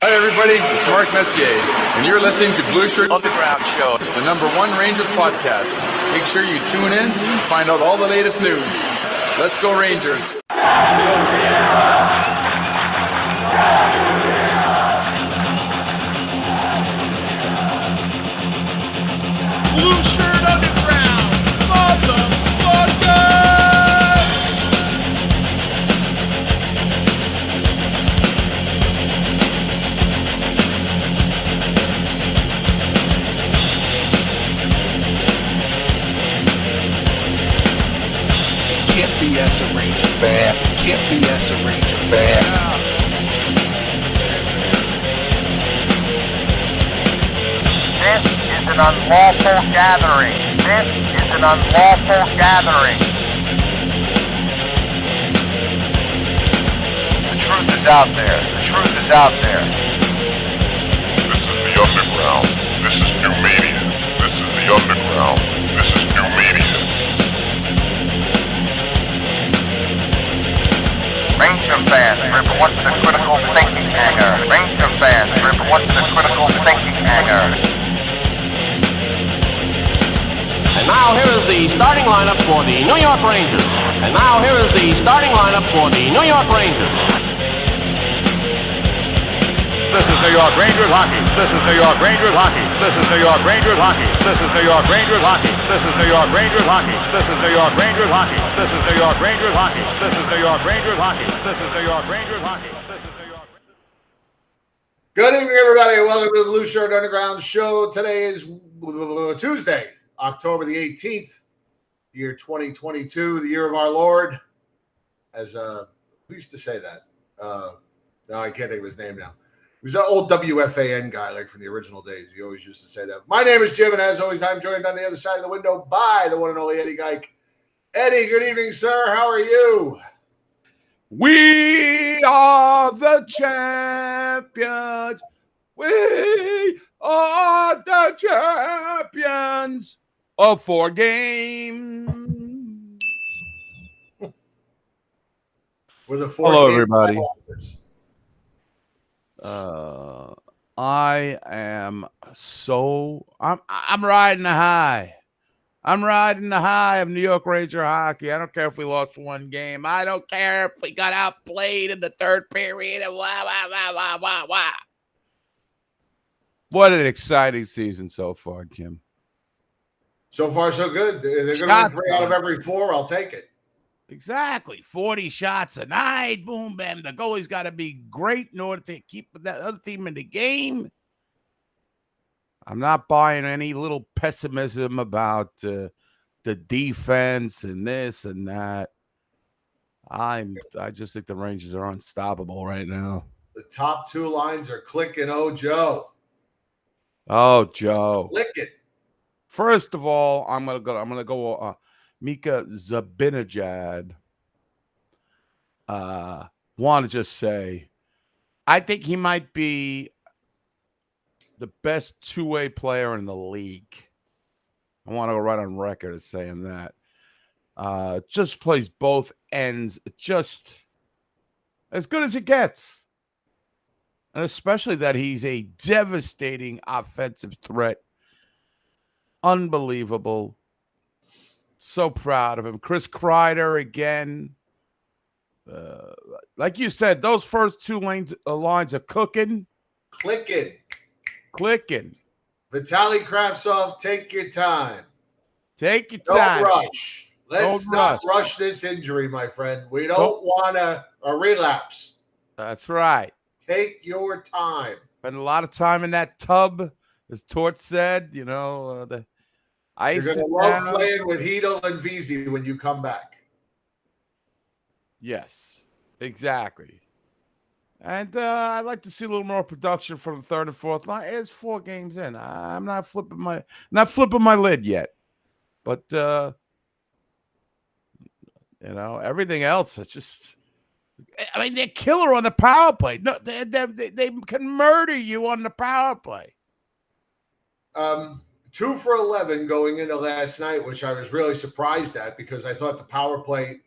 Hi everybody, it's Mark Messier, and you're listening to Blueshirt Underground Show, the #1 Rangers podcast. Make sure you tune in and find out all the latest news. Let's go Rangers! Blueshirt Underground, motherfucker! Yes, a Ranger fan. Yes, a Ranger fan. This is an unlawful gathering. This is an unlawful gathering. The truth is out there. The truth is out there. This is the underground. This is new media. This is the underground. This is new media. Ranger fans, report to the critical thinking hangar. Ranger fans, report to the critical thinking hangar. And now here is the starting lineup for the New York Rangers. And now here is the starting lineup for the New York Rangers. This is New York Rangers hockey. This is New York Rangers hockey. This is New York Rangers hockey. This is New York Rangers hockey. This is New York Rangers hockey. This is New York Rangers hockey. This is New York Rangers hockey. This is New York Rangers hockey. This is New York Rangers hockey. This is New York. Good evening, everybody. Welcome to the Blueshirt Underground Show. Today is Tuesday, October the 18th, year 2022, the year of our Lord. As who used to say that? No, I can't think of his name now. He was an old WFAN guy, like from the original days. He always used to say that. My name is Jim, and as always, I'm joined on the other side of the window by the one and only Eddie Geik. Eddie, good evening, sir. How are you? We are the champions. We are the champions of 4 games. With a 4 Hello, game everybody. Islanders. I am I'm riding the high. I'm riding the high of New York Ranger hockey. I don't care if we lost 1 game. I don't care if we got outplayed in the third period. And wah. What an exciting season so far, Jim. So far, so good. They're going to win 3 out of every 4. I'll take it. Exactly. 40 shots a night. Boom, bam. The goalie's got to be great in order to keep that other team in the game. I'm not buying any little pessimism about the defense and this and that. I just think the Rangers are unstoppable right now. The top 2 lines are clicking. Oh, Joe. Oh, Joe. Click it. First of all, I'm gonna go Mika Zibanejad. Want to just say, I think he might be the best 2-way player in the league. I want to go right on record as saying that. Just plays both ends, just as good as it gets. And especially that he's a devastating offensive threat. Unbelievable. So proud of him. Chris Kreider again. Like you said, those first 2 lines are cooking. Clicking. Vitaly Kravtsov, take your time. Take your time. Don't rush. Let's not rush this injury, my friend. We don't want a relapse. That's right. Take your time. Spend a lot of time in that tub, as Tort said. You know, the ice. You're going to love playing with Hedel and Vesey when you come back. Yes, exactly. And I'd like to see a little more production from the third and fourth line. It's 4 games in. I'm not flipping my lid yet. But everything else, it's just. I mean, they're killer on the power play. No, they can murder you on the power play. 2 for 11 going into last night, which I was really surprised at because I thought the power play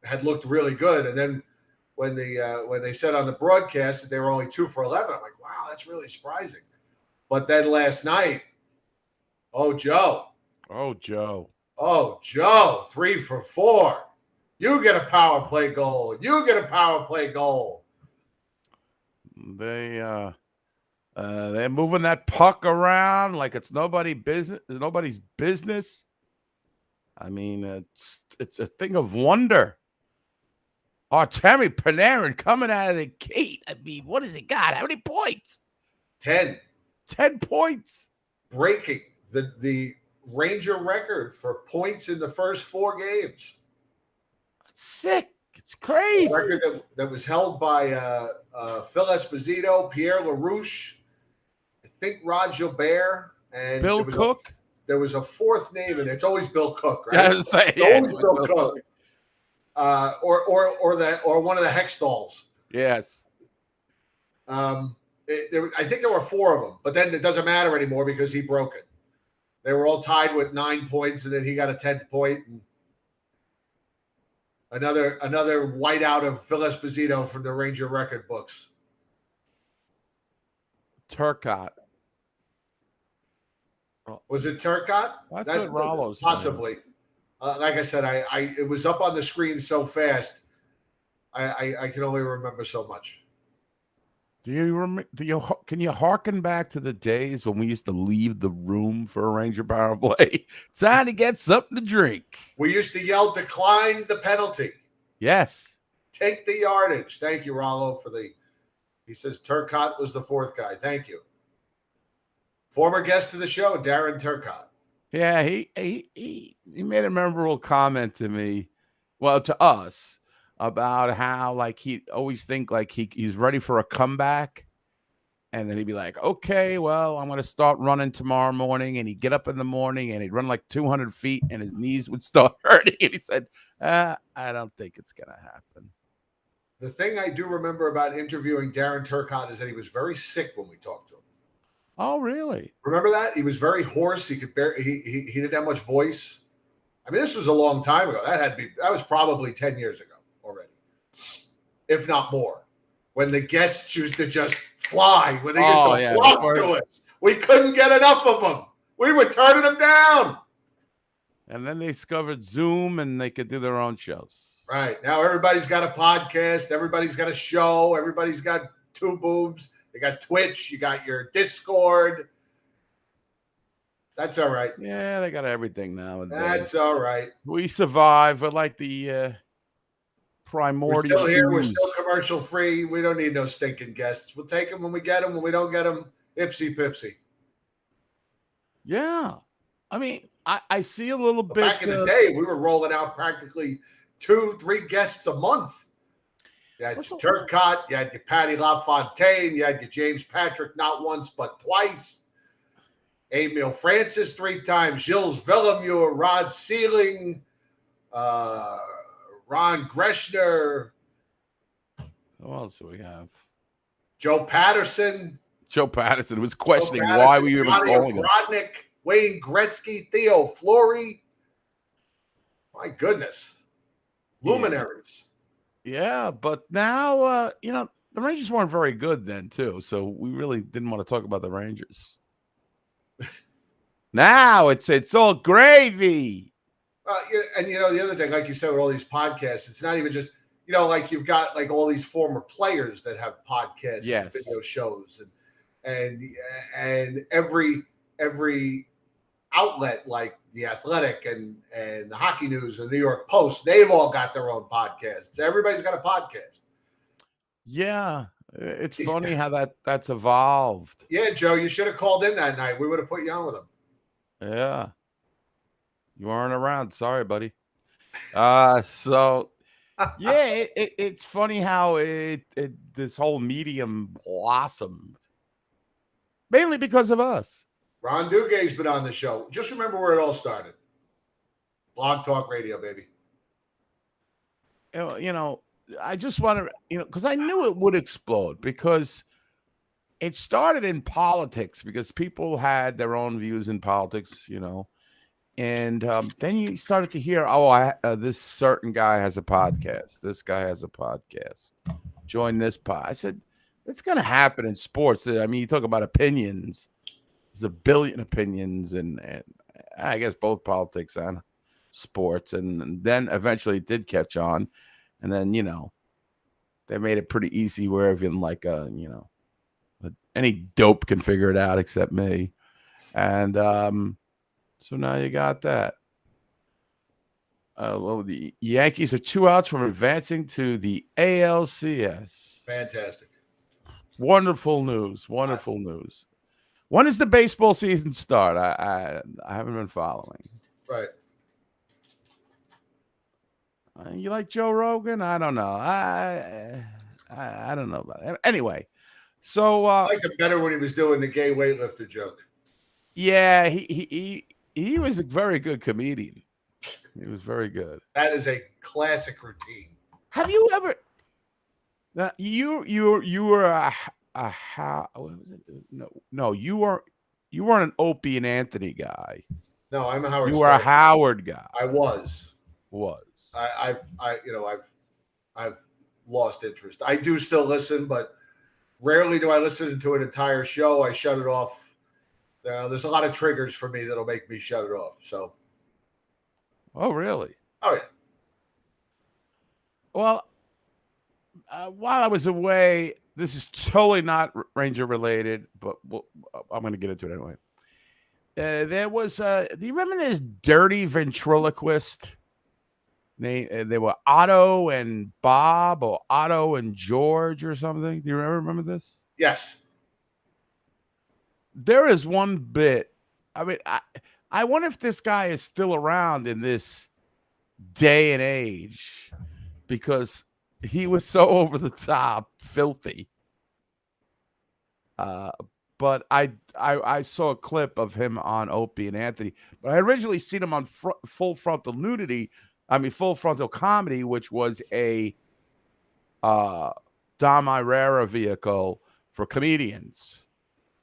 had looked really good. And then when they said on the broadcast that they were only 2 for 11, I'm like, wow, that's really surprising. But then last night, Joe, 3 for 4. You get a power play goal. You get a power play goal. They're moving that puck around like it's nobody's business. I mean, it's a thing of wonder. Artemi Panarin coming out of the gate. I mean, what has he got? How many points? 10. 10 points. Breaking the Ranger record for points in the first 4 games. Sick. It's crazy. A record that was held by Phil Esposito, Pierre LaRouche, I think Rod Gilbert, and Bill Cook. There was a 4th name, and it's always Bill Cook, right? Yeah, I was saying, always Bill Cook. Or one of the Hextalls. Yes. I think there were 4 of them, but then it doesn't matter anymore because he broke it. They were all tied with 9 points, and then he got a 10th point. And another whiteout of Phil Esposito from the Ranger record books. Turcotte. Was it Turcotte? That's what Rollo said. Possibly. Like I said, it was up on the screen so fast. I can only remember so much. Do you remember? Can you harken back to the days when we used to leave the room for a Ranger power play? Time to get something to drink. We used to yell, "Decline the penalty." Yes. Take the yardage. Thank you, Rollo, he says Turcotte was the 4th guy. Thank you. Former guest of the show, Darren Turcotte. Yeah, he made a memorable comment to me, to us, about how like he always think like he's ready for a comeback, and then he'd be like, okay, well, I'm going to start running tomorrow morning, and he'd get up in the morning and he'd run like 200 feet and his knees would start hurting, and he said, I don't think it's going to happen. The thing I do remember about interviewing Darren Turcotte is that he was very sick when we talked to him. Oh, really? Remember that? He was very hoarse. He didn't have much voice. I mean, this was a long time ago. That was probably 10 years ago already, if not more. When the guests used to just fly, when they used to flock to us, we couldn't get enough of them. We were turning them down. And then they discovered Zoom, and they could do their own shows. Right. Now everybody's got a podcast. Everybody's got a show. Everybody's got 2 boobs. You got Twitch. You got your Discord. That's all right. Yeah, they got everything now. That's all right. We survive. We're like the primordial. We're still here. We're still commercial free. We don't need no stinking guests. We'll take them when we get them. When we don't get them, ipsy pipsy. Yeah. I mean, I see a little bit. Back in the day, we were rolling out practically 2-3 guests a month. You had your Turcotte, you had your Patty LaFontaine, you had your James Patrick not once but twice, Emil Francis 3 times, Gilles Villemure, Rod Sealing, Ron Greshner. Who else do we have? Joe Patterson. Joe Patterson was questioning why we were even calling him. Rodnick, Wayne Gretzky, Theo Fleury. My goodness. Luminaries. Yeah, but now, the Rangers weren't very good then, too. So we really didn't want to talk about the Rangers. Now it's all gravy. And, the other thing, like you said, with all these podcasts, it's not even just, like you've got like all these former players that have podcasts, and video shows, and every outlet like The Athletic and the Hockey News and the New York Post, they've all got their own podcasts. Everybody's got a podcast. Yeah, it's funny how that's evolved. Yeah, Joe, you should have called in that night. We would have put you on with them. Yeah. You weren't around. Sorry, buddy. So yeah, it's funny how this whole medium blossomed. Mainly because of us. Ron Duguay's been on the show. Just remember where it all started. Blog Talk Radio, baby. I just want to, because I knew it would explode, because it started in politics, because people had their own views in politics, and then you started to hear, this certain guy has a podcast. This guy has a podcast. Join this pod. I said, It's going to happen in sports. I mean, you talk about opinions. There's a billion opinions, and I guess both politics and sports. And then eventually it did catch on. And then, they made it pretty easy where even like, any dope can figure it out except me. And so now you got that. Well, the Yankees are 2 outs from advancing to the ALCS. Fantastic. Wonderful news. Wonderful news. When does the baseball season start? I haven't been following. Right. You like Joe Rogan? I don't know. I don't know about it. Anyway, so I liked him better when he was doing the gay weightlifter joke. Yeah, he was a very good comedian. He was very good. That is a classic routine. Have you ever? You were a what was it? No, you weren't an Opie and Anthony guy. No, I'm a Howard. You were a Howard guy. I was. I've lost interest. I do still listen, but rarely do I listen to an entire show. I shut it off. There's a lot of triggers for me that'll make me shut it off. So. Oh, really? Oh, yeah. Well, while I was away, this is totally not Ranger related, but I'm going to get into it anyway. There was, do you remember this dirty ventriloquist? They were Otto and Bob, or Otto and George or something. Do you remember this? Yes. There is one bit. I mean, I wonder if this guy is still around in this day and age, because he was so over the top, filthy. But I saw a clip of him on Opie and Anthony, but I originally seen him on Full Frontal Comedy, which was a Dom Irrera vehicle for comedians.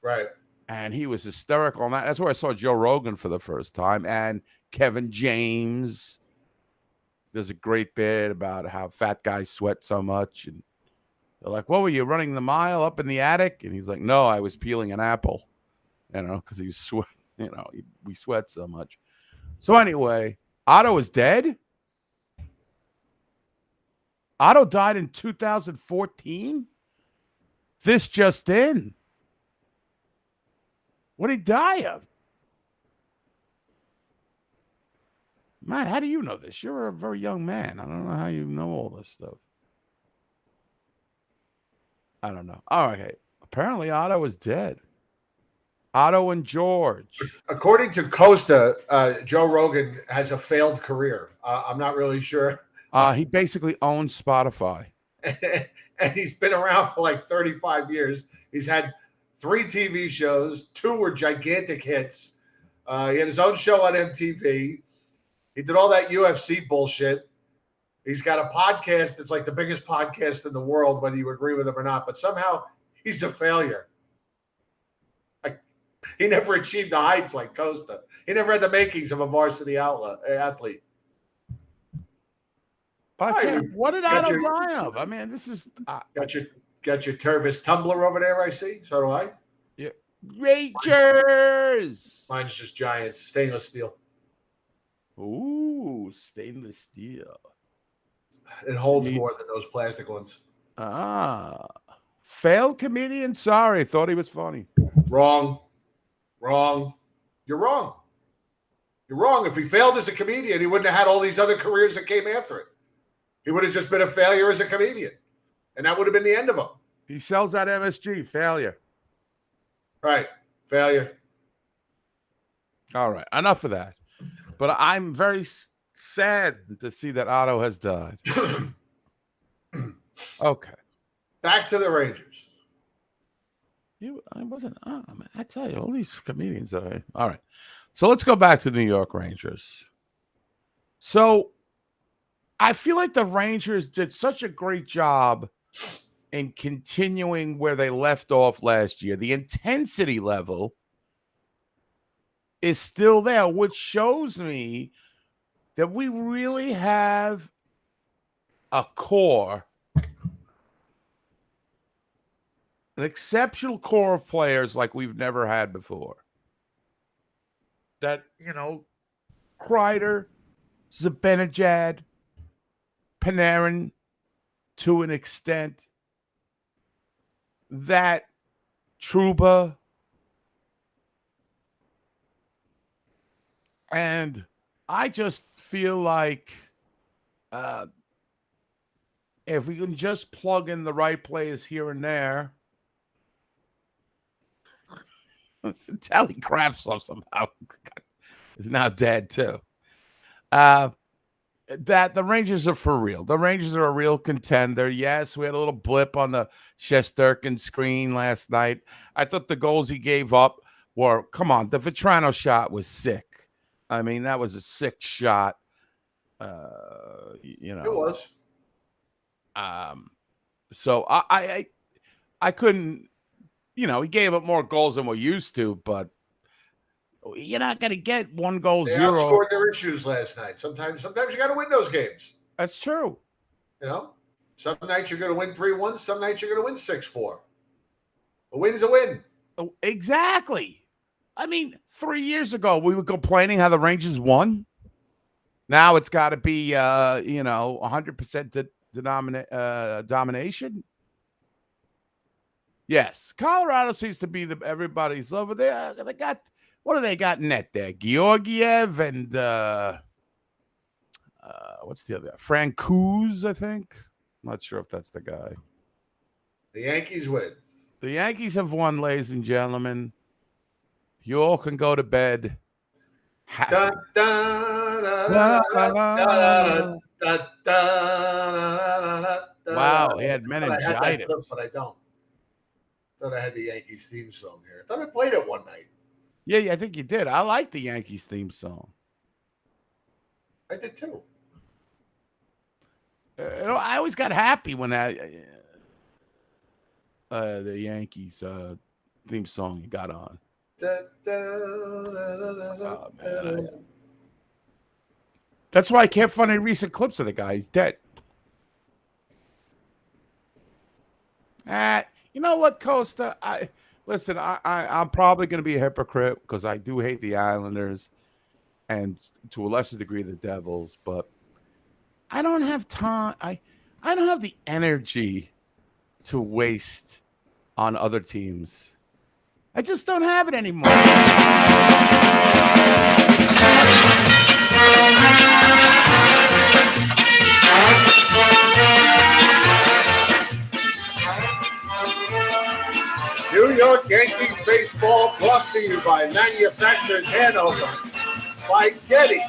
Right. And he was hysterical on that. That's where I saw Joe Rogan for the first time, and Kevin James. There's a great bit about how fat guys sweat so much, and they're like, "What were you running the mile up in the attic?" And he's like, "No, I was peeling an apple," because he was sweat. We sweat so much. So anyway, Otto is dead. Otto died in 2014. This just in. What did he die of? Matt, how do you know this? You're a very young man. I don't know how you know all this stuff. I don't know. Oh, okay. Apparently, Otto is dead. Otto and George. According to Costa, Joe Rogan has a failed career. I'm not really sure. He basically owns Spotify. And he's been around for like 35 years. He's had 3 TV shows. 2 were gigantic hits. He had his own show on MTV. He did all that UFC bullshit. He's got a podcast that's like the biggest podcast in the world, whether you agree with him or not. But somehow he's a failure. He never achieved the heights like Costa. He never had the makings of a varsity athlete. What did Otto die of? I mean, this is got your Tervis tumbler over there. I see. So do I. Yeah, Rangers. Mine's just Giants, stainless steel. Ooh, stainless steel. It holds more than those plastic ones. Failed comedian. Sorry, thought he was funny. Wrong. You're wrong. If he failed as a comedian, he wouldn't have had all these other careers that came after it. He would have just been a failure as a comedian. And that would have been the end of him. He sells that MSG. Failure. Right. Failure. All right. Enough of that. But I'm very sad to see that Otto has died. Okay. Back to the Rangers. I tell you, all these comedians are all right. So let's go back to New York Rangers. So I feel like the Rangers did such a great job in continuing where they left off last year. The intensity level is still there, which shows me that we really have a core an exceptional core of players like we've never had before. That, Kreider, Zibanejad, Panarin, to an extent, that Trouba, and I just feel like if we can just plug in the right players here and there, Vitaly Kravtsov somehow is now dead too. That the Rangers are for real. The Rangers are a real contender. Yes, we had a little blip on the Shesterkin screen last night. I thought the goals he gave up were, come on, the Vetrano shot was sick. I mean, that was a sick shot. It was. So I couldn't, he gave up more goals than we're used to, but you're not going to get 1 goal, They 0. outscored their issues last night. Sometimes you got to win those games. That's true. Some nights you're going to win 3-1. Some nights you're going to win 6-4. A win's a win. Oh, exactly. I mean, 3 years ago, we were complaining how the Rangers won. Now it's got to be, 100% domination. Yes, Colorado seems to be everybody's over there. They got, what do they got in net there? Georgiev and what's the other? Francouz, I think. I'm not sure if that's the guy. The Yankees win. The Yankees have won, ladies and gentlemen. You all can go to bed. Wow, he had meningitis. I had that clip, but I don't. Thought I had the Yankees theme song here. I thought I played it one night. Yeah, I think you did. I like the Yankees theme song. I did too. I always got happy when the Yankees theme song got on. Oh, man, that's why I can't find any recent clips of the guy. He's dead. You know what, Costa? I'm probably going to be a hypocrite because I do hate the Islanders and to a lesser degree the Devils, but I don't have time. I don't have the energy to waste on other teams. I just don't have it anymore. New York Yankees baseball brought to you by Manufacturers Hanover, by Getty,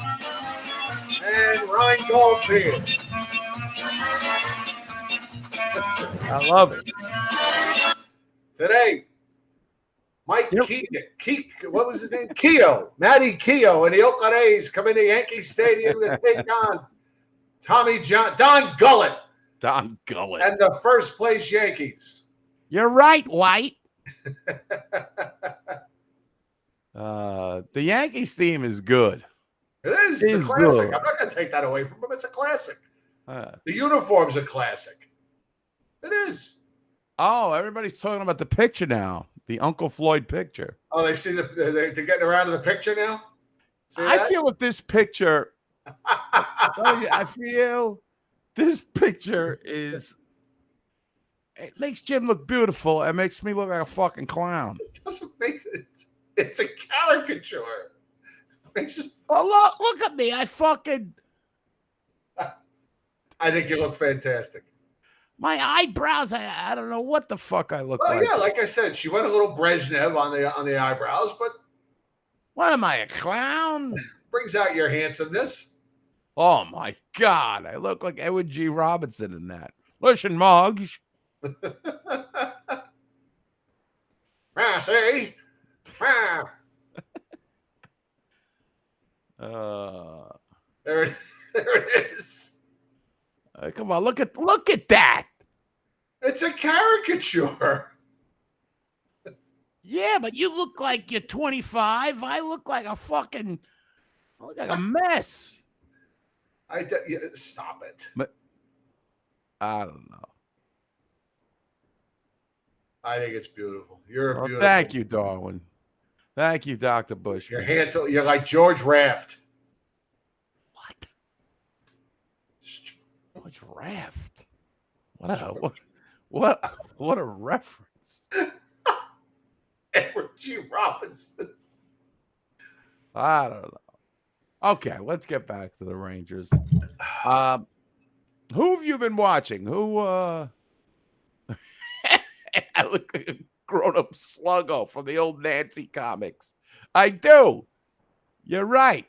and Rheingold Beer. I love it. Today, Mike what was his name? Keogh, Matty Keogh, and the Oakland A's come into Yankee Stadium to take on Don Gullett. Don Gullett. And the first place Yankees. You're right, White. The Yankees theme is good. It is. It's a classic. Good. I'm not going to take that away from him. It's a classic. The uniform's a classic. It is. Oh, everybody's talking about the picture now. The Uncle Floyd picture. Oh, they see they're getting around to the picture now? I feel with this picture, I feel this picture is, it makes Jim look beautiful. It makes me look like a fucking clown. It doesn't make it. It's a caricature. It makes it. Oh, look at me. I think you look fantastic. My eyebrows, I don't know what the fuck I look like. Well, yeah, like I said, she went a little Brezhnev on the eyebrows, but what am I, a clown? Brings out your handsomeness. Oh my God, I look like Edward G. Robinson in that. Listen, Moggs. See? There it is. Come on, look at that. It's a caricature. Yeah, but you look like you're 25. I look like a mess. Stop it. But I don't know. I think it's beautiful. You're a Well, beautiful. thank you, Darwin. Thank you, Dr. Bush. You're handsome. You're like George Raft. George Raft. What a reference. Edward G. Robinson. I don't know. Okay, let's get back to the Rangers. Who have you been watching? Who I look like a grown-up sluggo from the old Nancy comics. I do. You're right.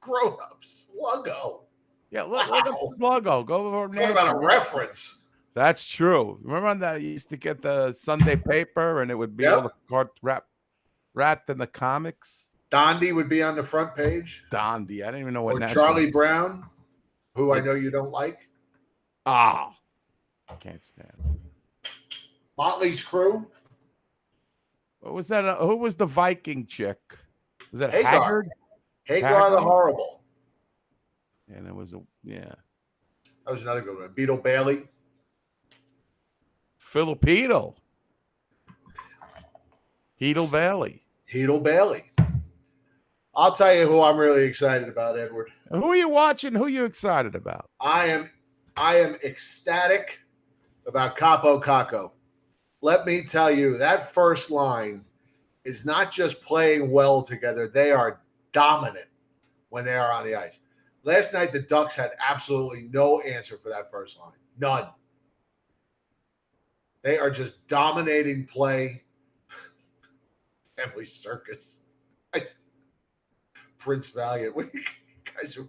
Grown-up sluggo. Yeah, look at Sluggo. Go over Talk about a reference. That's true. Remember on that you used to get the Sunday paper and it would be all the card wrapped in the comics? Dondi would be on the front page. Dondi. I didn't even know what. Or Charlie Brown, who I know you don't like. Ah, can't stand him. Motley's Crew. What was that? Who was the Viking chick? Was that Hagar. Haggard? Hagar the Horrible. And it was That was another good one. Beetle Bailey. Filipino. Heedle Bailey. Heedle Bailey. I'll tell you who I'm really excited about, Edward. Who are you watching? Who are you excited about? I am ecstatic about Capo Caco. Let me tell you, that first line is not just playing well together. They are dominant when they are on the ice. Last night, the Ducks had absolutely no answer for that first line. None. They are just dominating play. Emily Circus. Prince Valiant. What you guys are...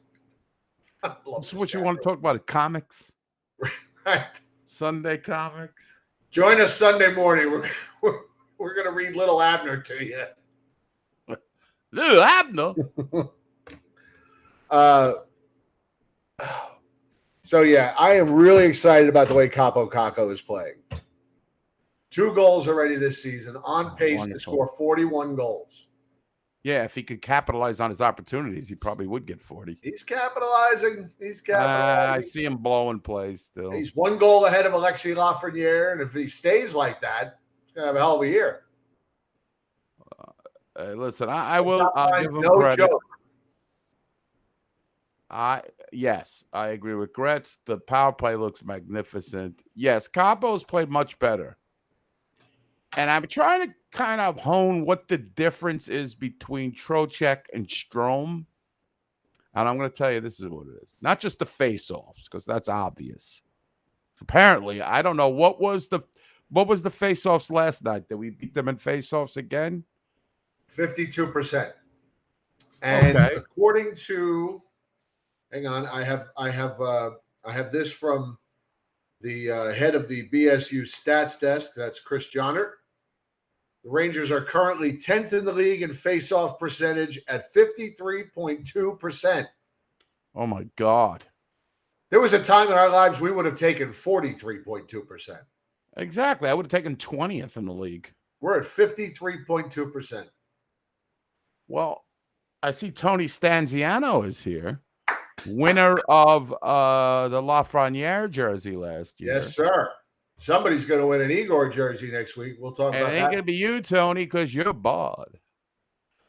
This is what you want to talk about, comics? Right. Sunday comics? Join us Sunday morning. We're going to read Little Abner to you. Little Abner? So, yeah, I am really excited about the way Capo Caco is playing. 2 goals already this season, on pace to score 41 goals. Yeah, if he could capitalize on his opportunities, he probably would get 40. He's capitalizing. I see him blowing plays still. He's 1 goal ahead of Alexis Lafreniere, and if he stays like that, he's going to have a hell of a year. Listen, I'll give him no credit. Joke. Yes, I agree with Gretz. The power play looks magnificent. Yes, Capo's played much better. And I'm trying to kind of hone what the difference is between Trocheck and Strome. And I'm going to tell you, this is what it is. Not just the face-offs, because that's obvious. Apparently, I don't know what was the face-offs last night. Did we beat them in face-offs again? 52%. And according to, hang on, I have this from the head of the BSU stats desk. That's Chris Johnert. The Rangers are currently 10th in the league in face-off percentage at 53.2%. Oh, my God. There was a time in our lives we would have taken 43.2%. Exactly. I would have taken 20th in the league. We're at 53.2%. Well, I see Tony Stanziano is here. Winner of the Lafreniere jersey last year. Yes, sir. Somebody's going to win an Igor jersey next week. We'll talk about that. It ain't going to be you, Tony, because you're bald.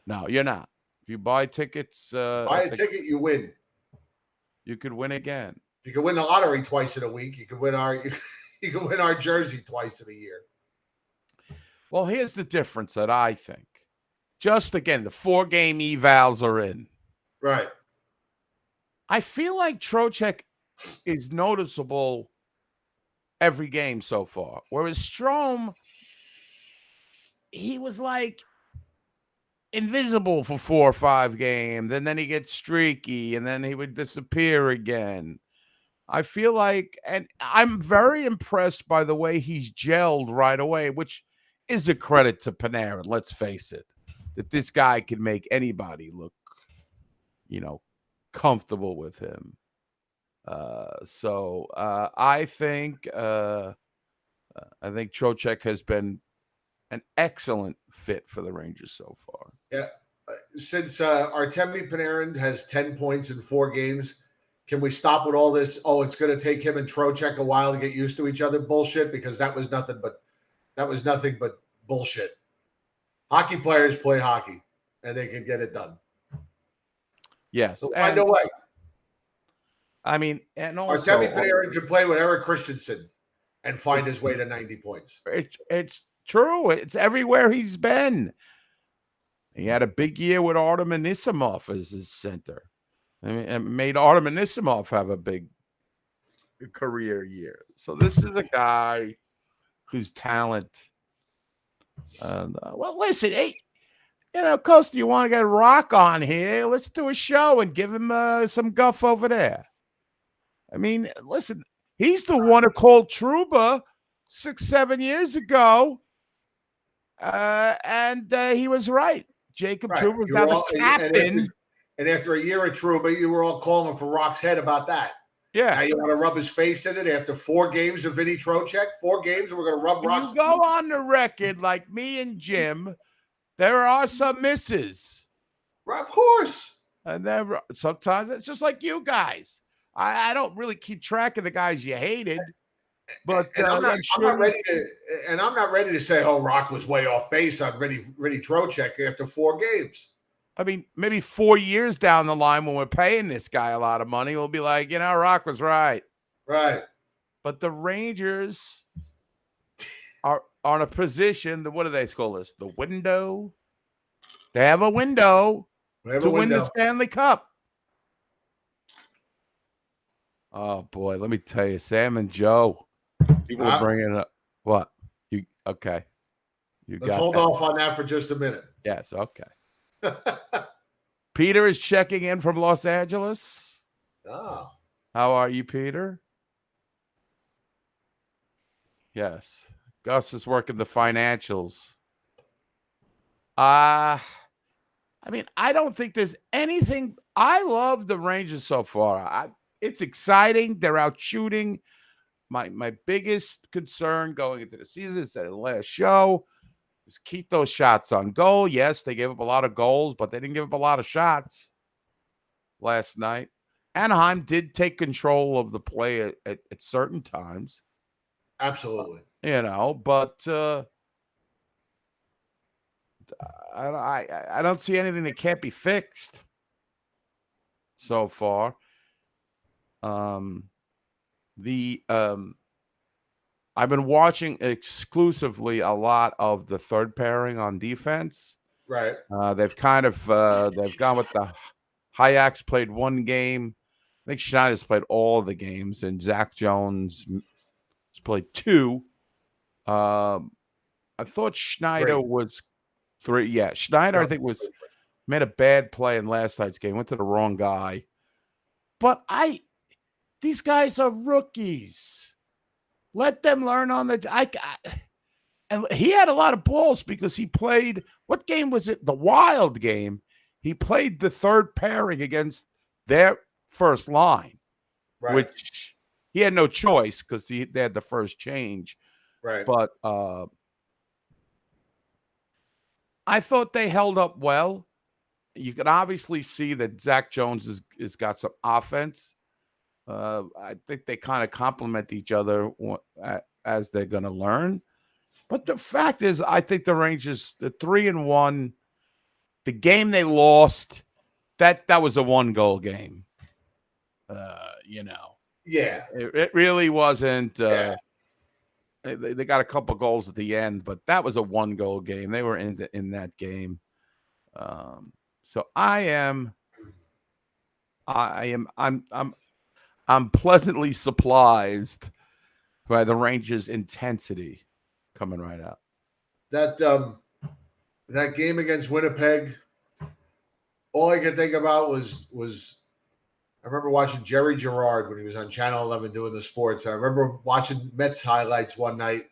No, you're not. If you buy tickets... buy a ticket, you win. You could win again. You could win the lottery twice in a week. You could win our jersey twice in a year. Well, here's the difference that I think. Just, again, the 4-game evals are in. Right. I feel like Trocheck is noticeable every game so far. Whereas Strome, he was like invisible for 4 or 5 games, and then he gets streaky, and then he would disappear again. I feel like, and I'm very impressed by the way he's gelled right away, which is a credit to Panarin, let's face it, that this guy can make anybody look, comfortable with him. So I think Trocheck has been an excellent fit for the Rangers so far. Yeah. Since Artemi Panarin has 10 points in 4 games, can we stop with all this? Oh, it's going to take him and Trocheck a while to get used to each other bullshit, because that was nothing but bullshit. Hockey players play hockey, and they can get it done. Yes. They'll find a way. I mean, and also Artemi Panarin could play with Eric Christensen and find his way to 90 points. it's true. It's everywhere he's been. He had a big year with Artem Anisimov as his center. I mean, it made Artem Anisimov have a big career year. So this is a guy whose talent. Well, listen, hey, Costa, you want to get Rock on here? Let's do a show and give him some guff over there. I mean, listen, he's the one who called Trouba 6-7 years ago, and he was right. Jacob Trouba was now the captain. And after a year of Trouba, you were all calling for Rock's head about that. Yeah. Now you want to rub his face in it after 4 games of Vinny Trocheck? 4 games, and we're going to rub Rock's. You go on the record like me and Jim. There are some misses. Right, of course. And then sometimes it's just like you guys. I don't really keep track of the guys you hated. But I'm not ready to say, oh, Rock was way off base on Vinny Trocheck after 4 games. I mean, maybe 4 years down the line when we're paying this guy a lot of money, we'll be like, Rock was right. Right. But the Rangers are in a position, what do they call this? The window? They have a window to win the Stanley Cup. Oh, boy, let me tell you, Sam and Joe, people are bringing up. What? Okay. Let's hold off on that for just a minute. Yes, okay. Peter is checking in from Los Angeles. Oh. How are you, Peter? Yes. Gus is working the financials. I mean, I don't think there's anything. I love the Rangers so far. It's exciting. They're out shooting. My biggest concern going into the season, is that the last show, is keep those shots on goal. Yes, they gave up a lot of goals, but they didn't give up a lot of shots last night. Anaheim did take control of the play at certain times. Absolutely. But I don't see anything that can't be fixed so far. I've been watching exclusively a lot of the third pairing on defense. Right. They've gone with the Hayek's played 1 game. I think Schneider's played all the games, and Zach Jones has played 2. I thought Schneider was 3. Yeah, Schneider, I think, made a bad play in last night's game. Went to the wrong guy. But these guys are rookies. Let them learn on and he had a lot of balls because he played, what game was it? The Wild game. He played the third pairing against their first line, right, which he had no choice because they had the first change. Right. But I thought they held up well. You can obviously see that Zach Jones has got some offense. I think they kind of complement each other as they're going to learn. But the fact is, I think the Rangers, the 3-1, the game they lost, that was a 1-goal game. Yeah. It really wasn't. They got a couple goals at the end, but that was a 1-goal game. They were in that game. So I'm pleasantly surprised by the Rangers' intensity coming right out. That game against Winnipeg, all I could think about was I remember watching Jerry Gerard when he was on Channel 11 doing the sports. I remember watching Mets highlights one night,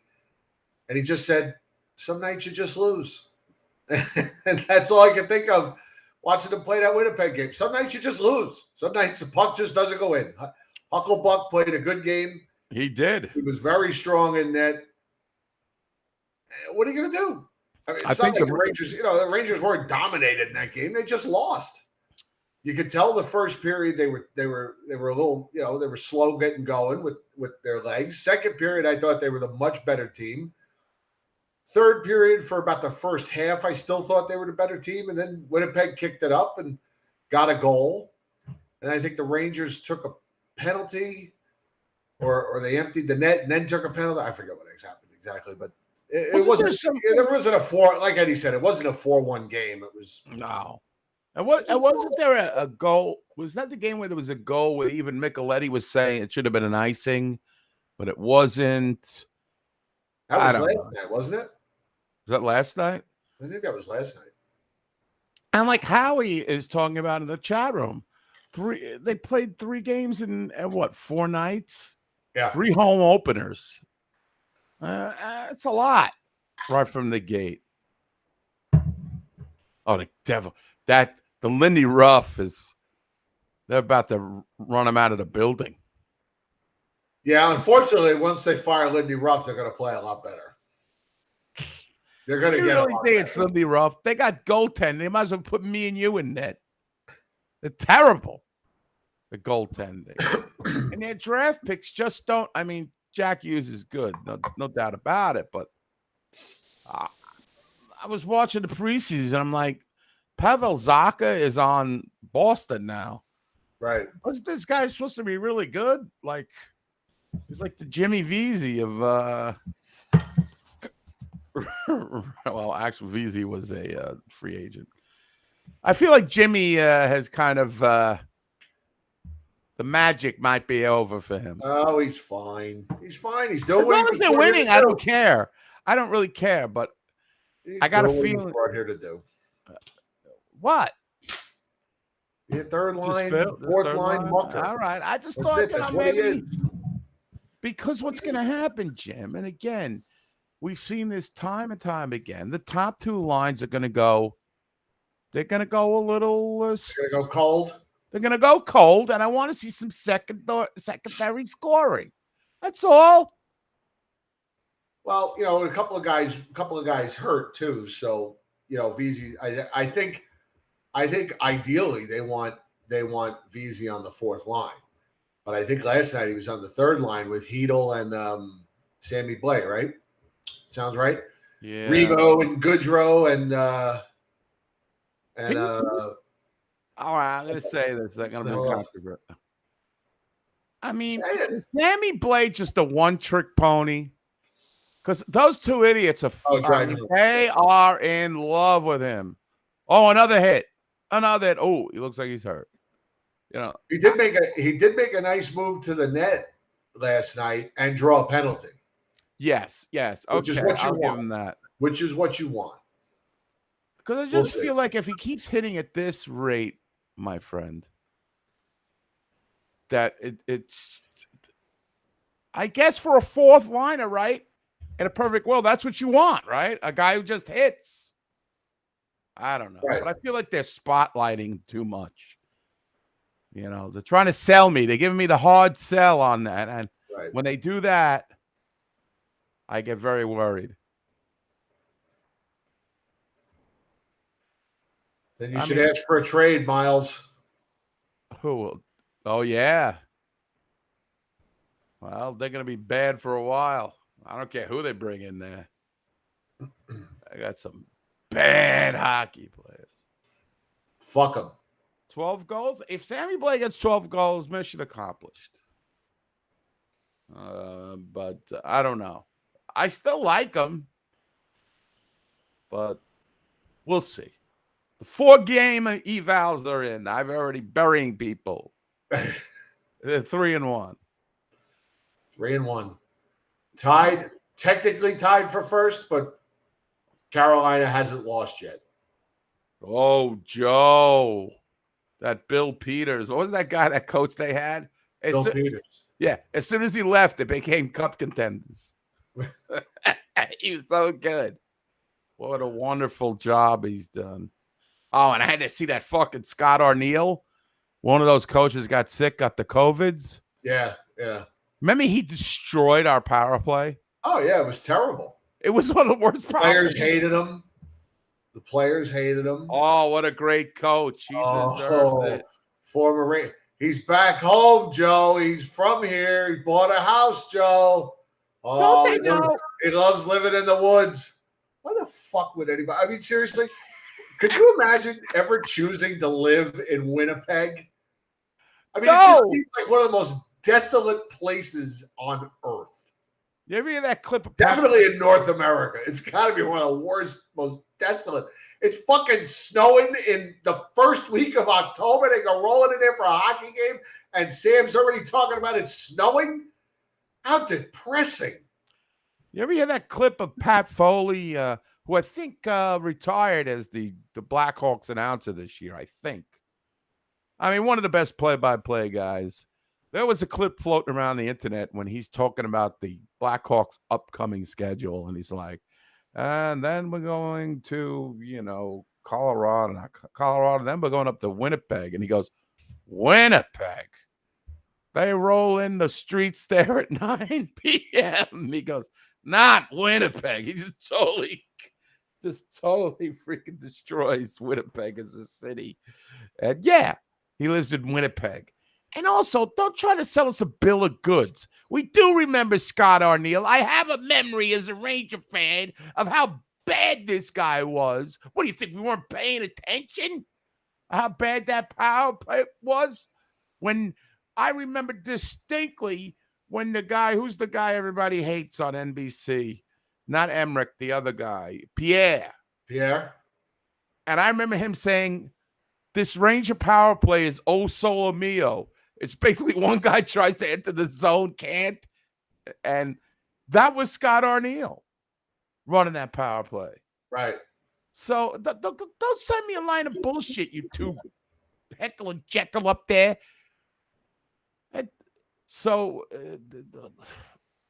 and he just said, "Some nights you just lose," and that's all I could think of watching them play that Winnipeg game. Some nights you just lose. Some nights the puck just doesn't go in. Hucklebuck played a good game. He did. He was very strong in net. What are you going to do? I mean, it's not like the Rangers, the Rangers weren't dominated in that game. They just lost. You could tell the first period they were a little, they were slow getting going with their legs. Second period, I thought they were the much better team. Third period, for about the first half, I still thought they were the better team, and then Winnipeg kicked it up and got a goal. And I think the Rangers took a penalty, or they emptied the net and then took a penalty. I forget what happened exactly, but it wasn't. There wasn't a 4, like Eddie said, it wasn't a 4-1 game. It was no. And wasn't there a goal? Was that the game where there was a goal where even Micheletti was saying it should have been an icing, but it wasn't? That was last night, wasn't it? Was that last night? I think that was last night. And like Howie is talking about in the chat room, they played 3 games in what, 4 nights? Yeah, 3 home openers. It's a lot right from the gate. Oh, the devil! The Lindy Ruff they're about to run him out of the building. Yeah, unfortunately, once they fire Lindy Ruff, they're going to play a lot better. They're going to get. Really think it's Lindy Ruff? They got goaltending. They might as well put me and you in net. They're terrible. The goaltending and their draft picks just don't. I mean, Jack Hughes is good, no doubt about it. But I was watching the preseason. I'm like, Pavel Zacha is on Boston now. Right. Wasn't this guy supposed to be really good? Like, he's like the Jimmy Vesey of well, actually Vesey was a free agent. I feel like Jimmy has kind of the magic might be over for him. Oh, he's fine. He's fine. He's doing as long as they're winning, I don't care. I don't really care, but I got a feeling brought here to do. What? Yeah, third line, fourth line, mucker. All right. I just thought that maybe because what's going to happen, Jim, and again, we've seen this time and time again. The top 2 lines are going to go. They're going to go a little. They're going to go cold. They're going to go cold, and I want to see some secondary scoring. That's all. Well, a couple of guys hurt too. So Vesey. I think ideally they want Vesey on the 4th line, but I think last night he was on the 3rd line with Hedel and Sammy Blais. Right? Sounds right. Yeah. Revo and Goodrow and all right, I'm going to say this. They're going to be controversial. I mean, Sammy Blais just a one-trick pony. Because those 2 idiots they are in love with him. Oh, another hit. Oh, he looks like he's hurt. He did make a nice move to the net last night and draw a penalty. Yes. Okay, which is what you I'll want. give him that. Which is what you want. Because I just feel like if he keeps hitting at this rate, my friend, that it's I guess for a 4th liner, right? In a perfect world, that's what you want, right? A guy who just hits. I don't know. Right. But I feel like they're spotlighting too much. They're trying to sell me. They're giving me the hard sell on that. And when they do that, I get very worried. Then you should ask for a trade, Miles. Who? Oh, yeah. Well, they're going to be bad for a while. I don't care who they bring in there. I got some bad hockey players. Fuck them. 12 goals? If Sammy Blais gets 12 goals, mission accomplished. But I don't know. I still like him. But we'll see. The 4-game evals are in. I'm already burying people. They're 3-1. 3-1. Technically tied for first, but Carolina hasn't lost yet. Oh, Joe. That Bill Peters. What was that guy, that coach they had? Bill Peters. Yeah. As soon as he left, it became cup contenders. He was so good. What a wonderful job he's done. Oh, and I had to see that fucking Scott Arneal. One of those coaches got sick, got the COVIDs. Yeah. Remember he destroyed our power play? Oh, yeah. It was terrible. It was one of the worst Players hated him. The players hated him. Oh, what a great coach. He deserves it. Former Ranger. He's back home, Joe. He's from here. He bought a house, Joe. Oh, Don't they know? he loves living in the woods. Why the fuck would anybody? I mean, seriously, could you imagine ever choosing to live in Winnipeg? I mean, it just seems like one of the most desolate places on earth. You ever hear that clip of Definitely in North America. It's got to be one of the worst, most desolate. It's fucking snowing in the first week of October. They go rolling in there for a hockey game, and Sam's already talking about it snowing. How depressing. You ever hear that clip of Pat Foley, who I think retired as the Blackhawks announcer this year, I think. I mean, one of the best play-by-play guys. There was a clip floating around the internet when he's talking about the Blackhawks' upcoming schedule, and he's like, and then we're going to, Colorado, then we're going up to Winnipeg. And he goes, Winnipeg? They roll in the streets there at 9 p.m. He goes, not Winnipeg. He just totally freaking destroys Winnipeg as a city. And yeah, he lives in Winnipeg. And also, don't try to sell us a bill of goods. We do remember Scott Arniel. I have a memory as a Ranger fan of how bad this guy was. What do you think? We weren't paying attention? How bad that power play was? When I remember distinctly when who's the guy everybody hates on NBC? Not Emmerich, the other guy, Pierre. And I remember him saying, this Ranger power play is oh solo mio. It's basically one guy tries to enter the zone, can't. And that was Scott Arniel running that power play. Right. So don't send me a line of bullshit, you two Heckle and Jekyll up there. So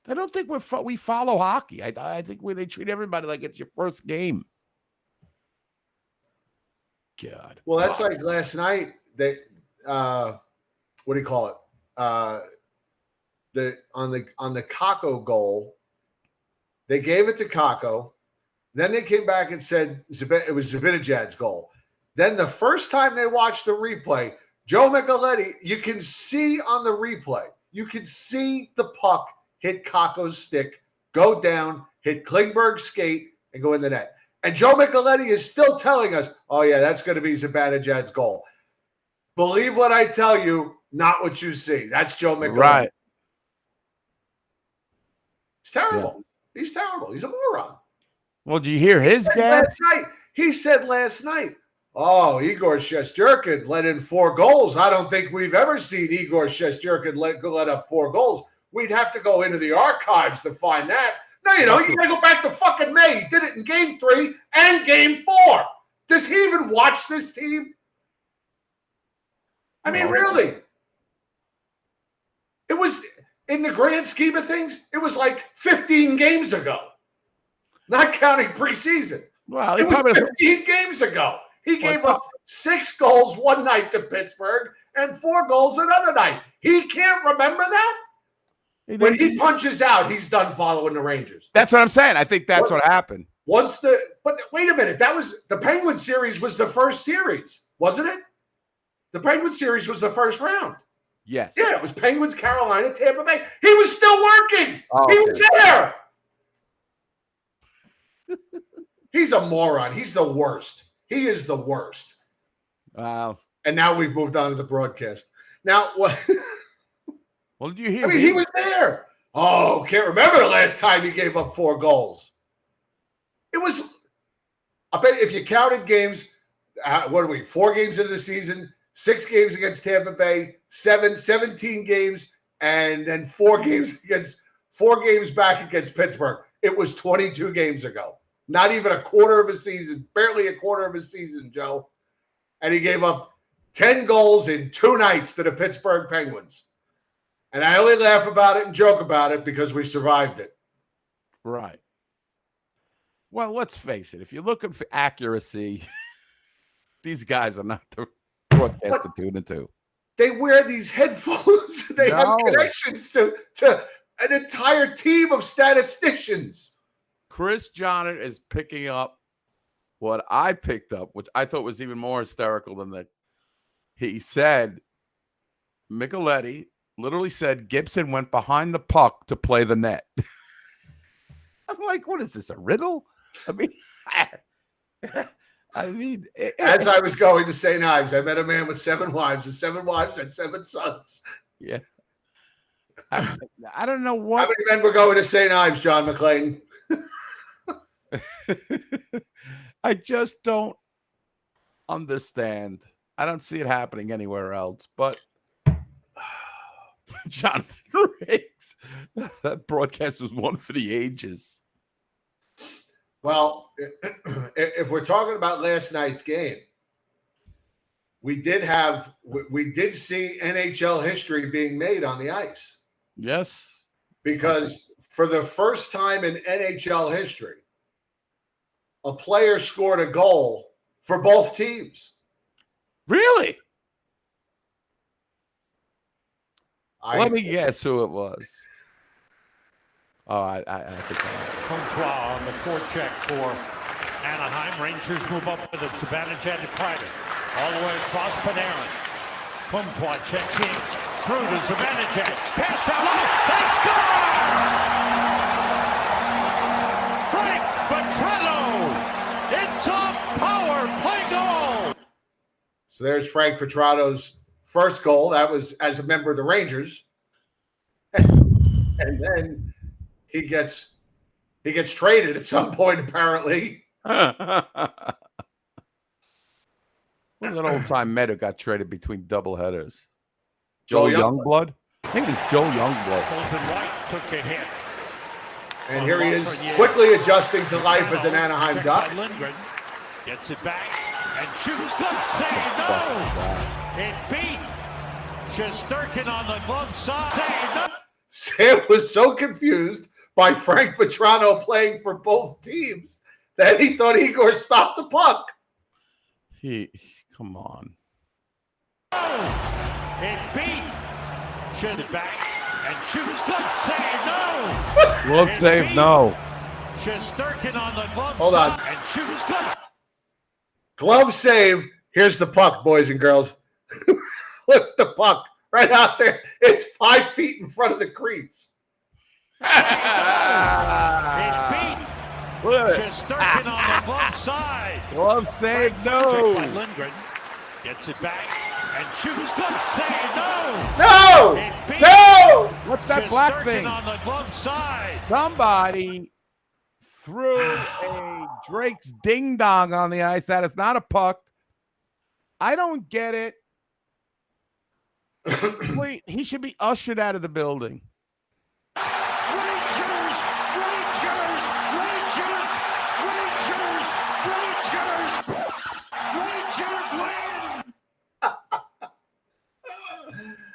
I don't think we follow hockey. I think they treat everybody like it's your first game. God. Well, that's like last night. They what do you call it? On the Kako goal, they gave it to Kako. Then they came back and said it was Zibanejad's goal. Then the first time they watched the replay, Joe Micheletti, you can see on the replay, you can see the puck hit Kako's stick, go down, hit Klingberg's skate, and go in the net. And Joe Micheletti is still telling us, oh, yeah, that's going to be Zibanejad's goal. Believe what I tell you, not what you see. That's Joe Micheletti. Right. He's terrible. Yeah. He's terrible. He's a moron. Well, did you hear his dad? He said last night, oh, Igor Shesterkin let in 4 goals. I don't think we've ever seen Igor Shesterkin let up 4 goals. We'd have to go into the archives to find that. No, you got to go back to fucking May. He did it in game 3 and game 4. Does he even watch this team? I mean, really? It was, in the grand scheme of things, it was like 15 games ago. Not counting preseason. Well, it was 15 games ago. He gave up 6 goals one night to Pittsburgh and 4 goals another night. He can't remember that? When he punches out, he's done following the Rangers. That's what I'm saying. I think that's what happened. But wait a minute. That was the Penguin series was the first series, wasn't it? The Penguin series was the first round. Yes. Yeah, it was Penguins, Carolina, Tampa Bay. He was still working. Oh, okay. He was there. He's a moron. He's the worst. He is the worst. Wow. And now we've moved on to the broadcast. Now, what? Well, did you hear? I mean, he was there. Oh, can't remember the last time he gave up 4 goals. It was, I bet if you counted games, what are we, 4 games into the season, 6 games against Tampa Bay, 17 games, and then 4 games back against Pittsburgh. It was 22 games ago. Not even a quarter of a season, barely a quarter of a season, Joe. And he gave up 10 goals in 2 nights to the Pittsburgh Penguins. And I only laugh about it and joke about it because we survived it. Right. Well, let's face it. If you're looking for accuracy, these guys are not the broadcast to tune into. They wear these headphones. They have connections to an entire team of statisticians. Chris Johnner is picking up what I picked up, which I thought was even more hysterical than that. He said Micheletti literally said Gibson went behind the puck to play the net. I'm like, what is this, a riddle? I mean, as I was going to St. Ives, I met a man with 7 wives, and 7 wives and 7 sons. Yeah. I don't know How what. many men were going to St. Ives, John McClane? I just don't understand. I don't see it happening anywhere else. But Jonathan Riggs, that broadcast was one for the ages. Well, if we're talking about last night's game, we did see NHL history being made on the ice. Yes. Because for the first time in NHL history, a player scored a goal for both teams. Really? Let me guess who it was. Oh, I think Comtois on the forecheck for Anaheim. Rangers move up with it. Zibanejad to Kreider. All the way across Panarin. Comtois checks in. Through to Zibanejad. Pass down low. They score! Frank Vatrano! It's a power play goal! So there's Frank Vatrano's first goal. That was as a member of the Rangers. And then he gets traded at some point, apparently. Who's that old-time Met who got traded between doubleheaders? Joe Youngblood? I think it was Joe Youngblood. Colton White took a hit. And here he is, quickly adjusting to life as an Anaheim Duck. Lindgren gets it back and shoots. Glove save. No! It beat Shesterkin on the glove side. Save. No! Sam was so confused by Frank Vatrano playing for both teams that he thought Igor stopped the puck. Come on. Oh, it beat. Should it back and shoots. Glove save. No. Glove save. No. Shesterkin on the glove Hold on. side and shoots. Glove save. Here's the puck, boys and girls. Look, the puck right out there. It's 5 feet in front of the crease. It beat. Shesterkin on the glove side. Glove save. No. Lindgren gets it back and shoots. Glove save. No. No. No. What's that black thing? On the glove side. Somebody threw a Drake's ding dong on the ice. That is not a puck. I don't get it. Wait, he should be ushered out of the building.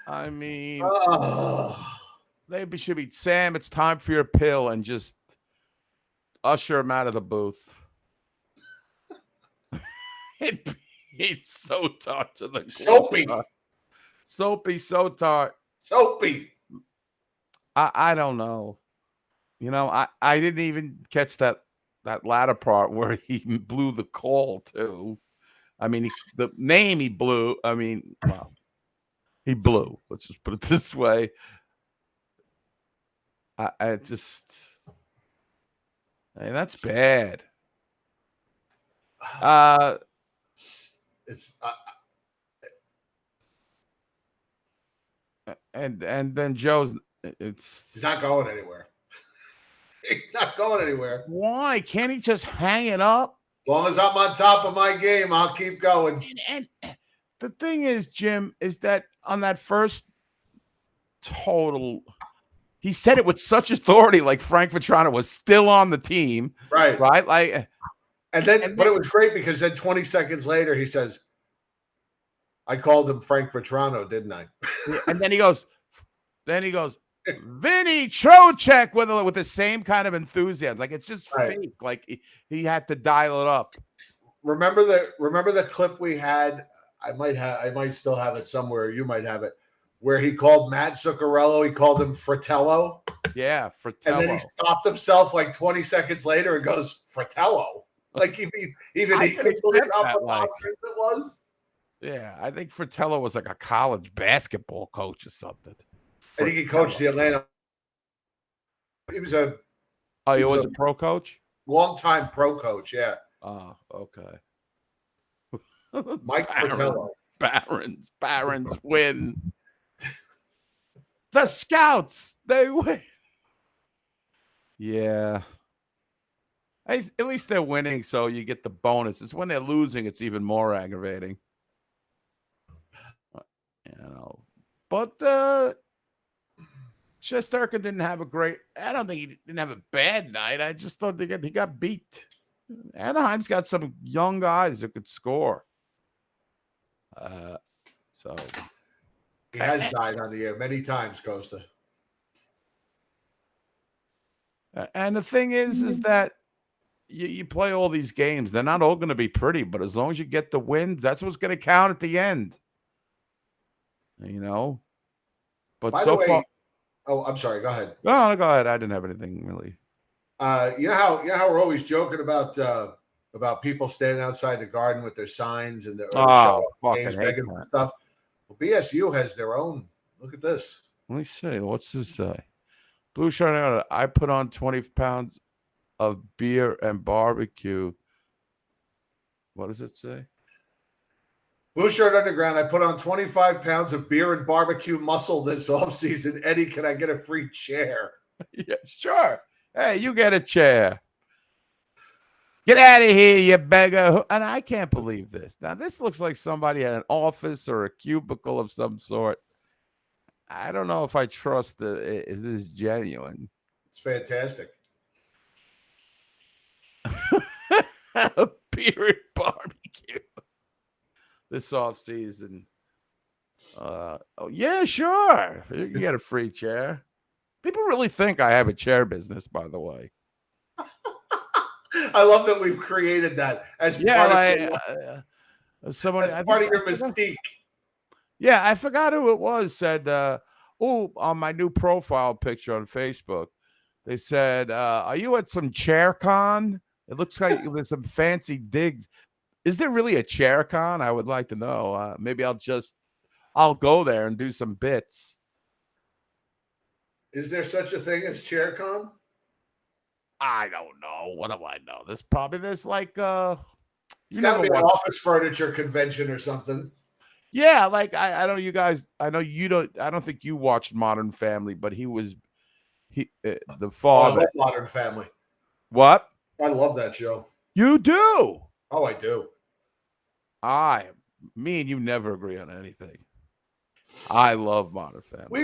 I mean, they should be, Sam, it's time for your pill, and just usher him out of the booth. It's so tart to the soapy. Soapy, so tart. Soapy. I don't know. You know, I didn't even catch that latter part where he blew the call too. I mean, the name he blew. I mean, well, he blew. Let's just put it this way. I just, hey, that's bad. It's and then Joe's. He's not going anywhere. He's not going anywhere. Why can't he just hang it up? As long as I'm on top of my game, I'll keep going. And the thing is, Jim, is that on that first total, he said it with such authority, like Frank Vatrano was still on the team, right? Like, but it was great because then 20 seconds later he says, "I called him Frank Vatrano, didn't I?" And then he goes, Vinny Trocheck with the same kind of enthusiasm. Like, it's just fake. Like he had to dial it up. Remember the clip we had? I might still have it somewhere. You might have it, where he called Matt Zuccarello. He called him Fratello. Yeah, Fratello. And then he stopped himself like 20 seconds later and goes, Fratello. Like even he couldn't believe how preposterous it was. Yeah, I think Fratello was like a college basketball coach or something. I think he coached the Atlanta. He was a Oh, he was a pro coach? longtime pro coach, yeah. Oh, okay. Mike Fratello. Barons win. The Scouts, they win. Yeah. At least they're winning, so you get the bonus. It's when they're losing, it's even more aggravating. But Shesterkin didn't have a great. I don't think he didn't have a bad night. I just thought he got beat. Anaheim's got some young guys that could score. So he has died on the air many times, Costa. And the thing is that you play all these games. They're not all going to be pretty, but as long as you get the wins, that's what's going to count at the end. But By so the way, far. Oh, I'm sorry. Go ahead. No, go ahead. I didn't have anything really. You know how we're always joking about people standing outside the Garden with their signs and games begging for stuff. Well, BSU has their own. Look at this. Let me see. What's this say? Blueshirt. I put on 20 pounds of beer and barbecue. What does it say? Blueshirt Underground. I put on 25 pounds of beer and barbecue muscle this offseason. Eddie, can I get a free chair? Yeah, sure. Hey, you get a chair. Get out of here, you beggar. And I can't believe this. Now, this looks like somebody at an office or a cubicle of some sort. I don't know if I trust is this genuine? It's fantastic. Beer and barbecue this offseason. Oh, yeah, sure. You can get a free chair. People really think I have a chair business, by the way. I love that we've created that as part of your mystique. Yeah, I forgot who it was. Said, on my new profile picture on Facebook, they said, "Are you at some chair con?" It looks like there's some fancy digs. Is there really a chair con? I would like to know. Maybe I'll go there and do some bits. Is there such a thing as chair con? I don't know. What do I know? There's like it's gotta be an office furniture convention or something. Yeah, like I know you guys. I know you don't. I don't think you watched Modern Family, but the father. I love Modern Family. What? I love that show. You do? Oh, I do. Me and you never agree on anything. I love Modern Family. We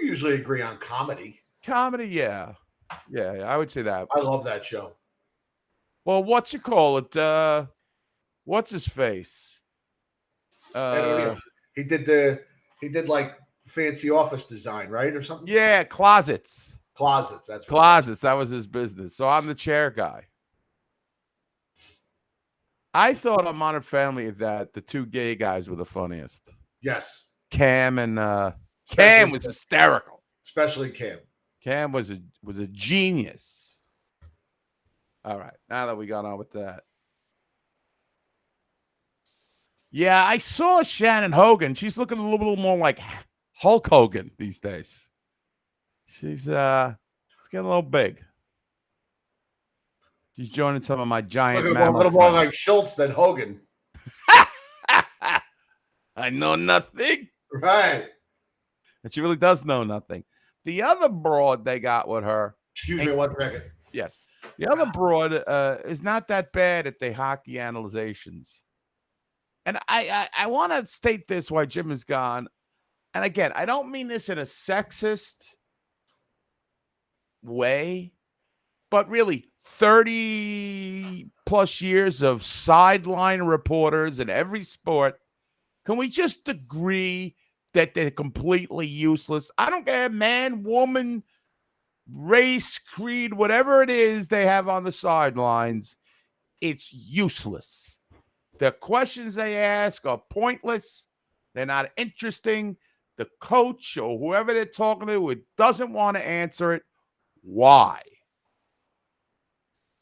usually agree on comedy. Comedy, yeah. Yeah, I would say that. I love that show. Well, what's his face? He did like fancy office design, right? Or something? Yeah, closets. That's closets. That was his business. So I'm the chair guy. I thought on Modern Family that the two gay guys were the funniest. Yes. Cam and Cam was hysterical. Especially Cam. Cam was a genius. All right, now that we got on with that. Yeah, I saw Shannon Hogan. She's looking a little more like Hulk Hogan these days. She's getting a little big. She's joining some of my giant. Looking a little more like Schultz than Hogan. I know nothing. Right. And she really does know nothing. The other broad they got with her. Excuse me 1 second. Yes. The other broad is not that bad at the hockey analyzations. And I want to state this while Jim is gone. And again, I don't mean this in a sexist way, but really 30 plus years of sideline reporters in every sport. Can we just agree that they're completely useless? I don't care, man, woman, race, creed, whatever it is they have on the sidelines. It's useless. The questions they ask are pointless. They're not interesting. The coach or whoever they're talking to doesn't want to answer it. Why?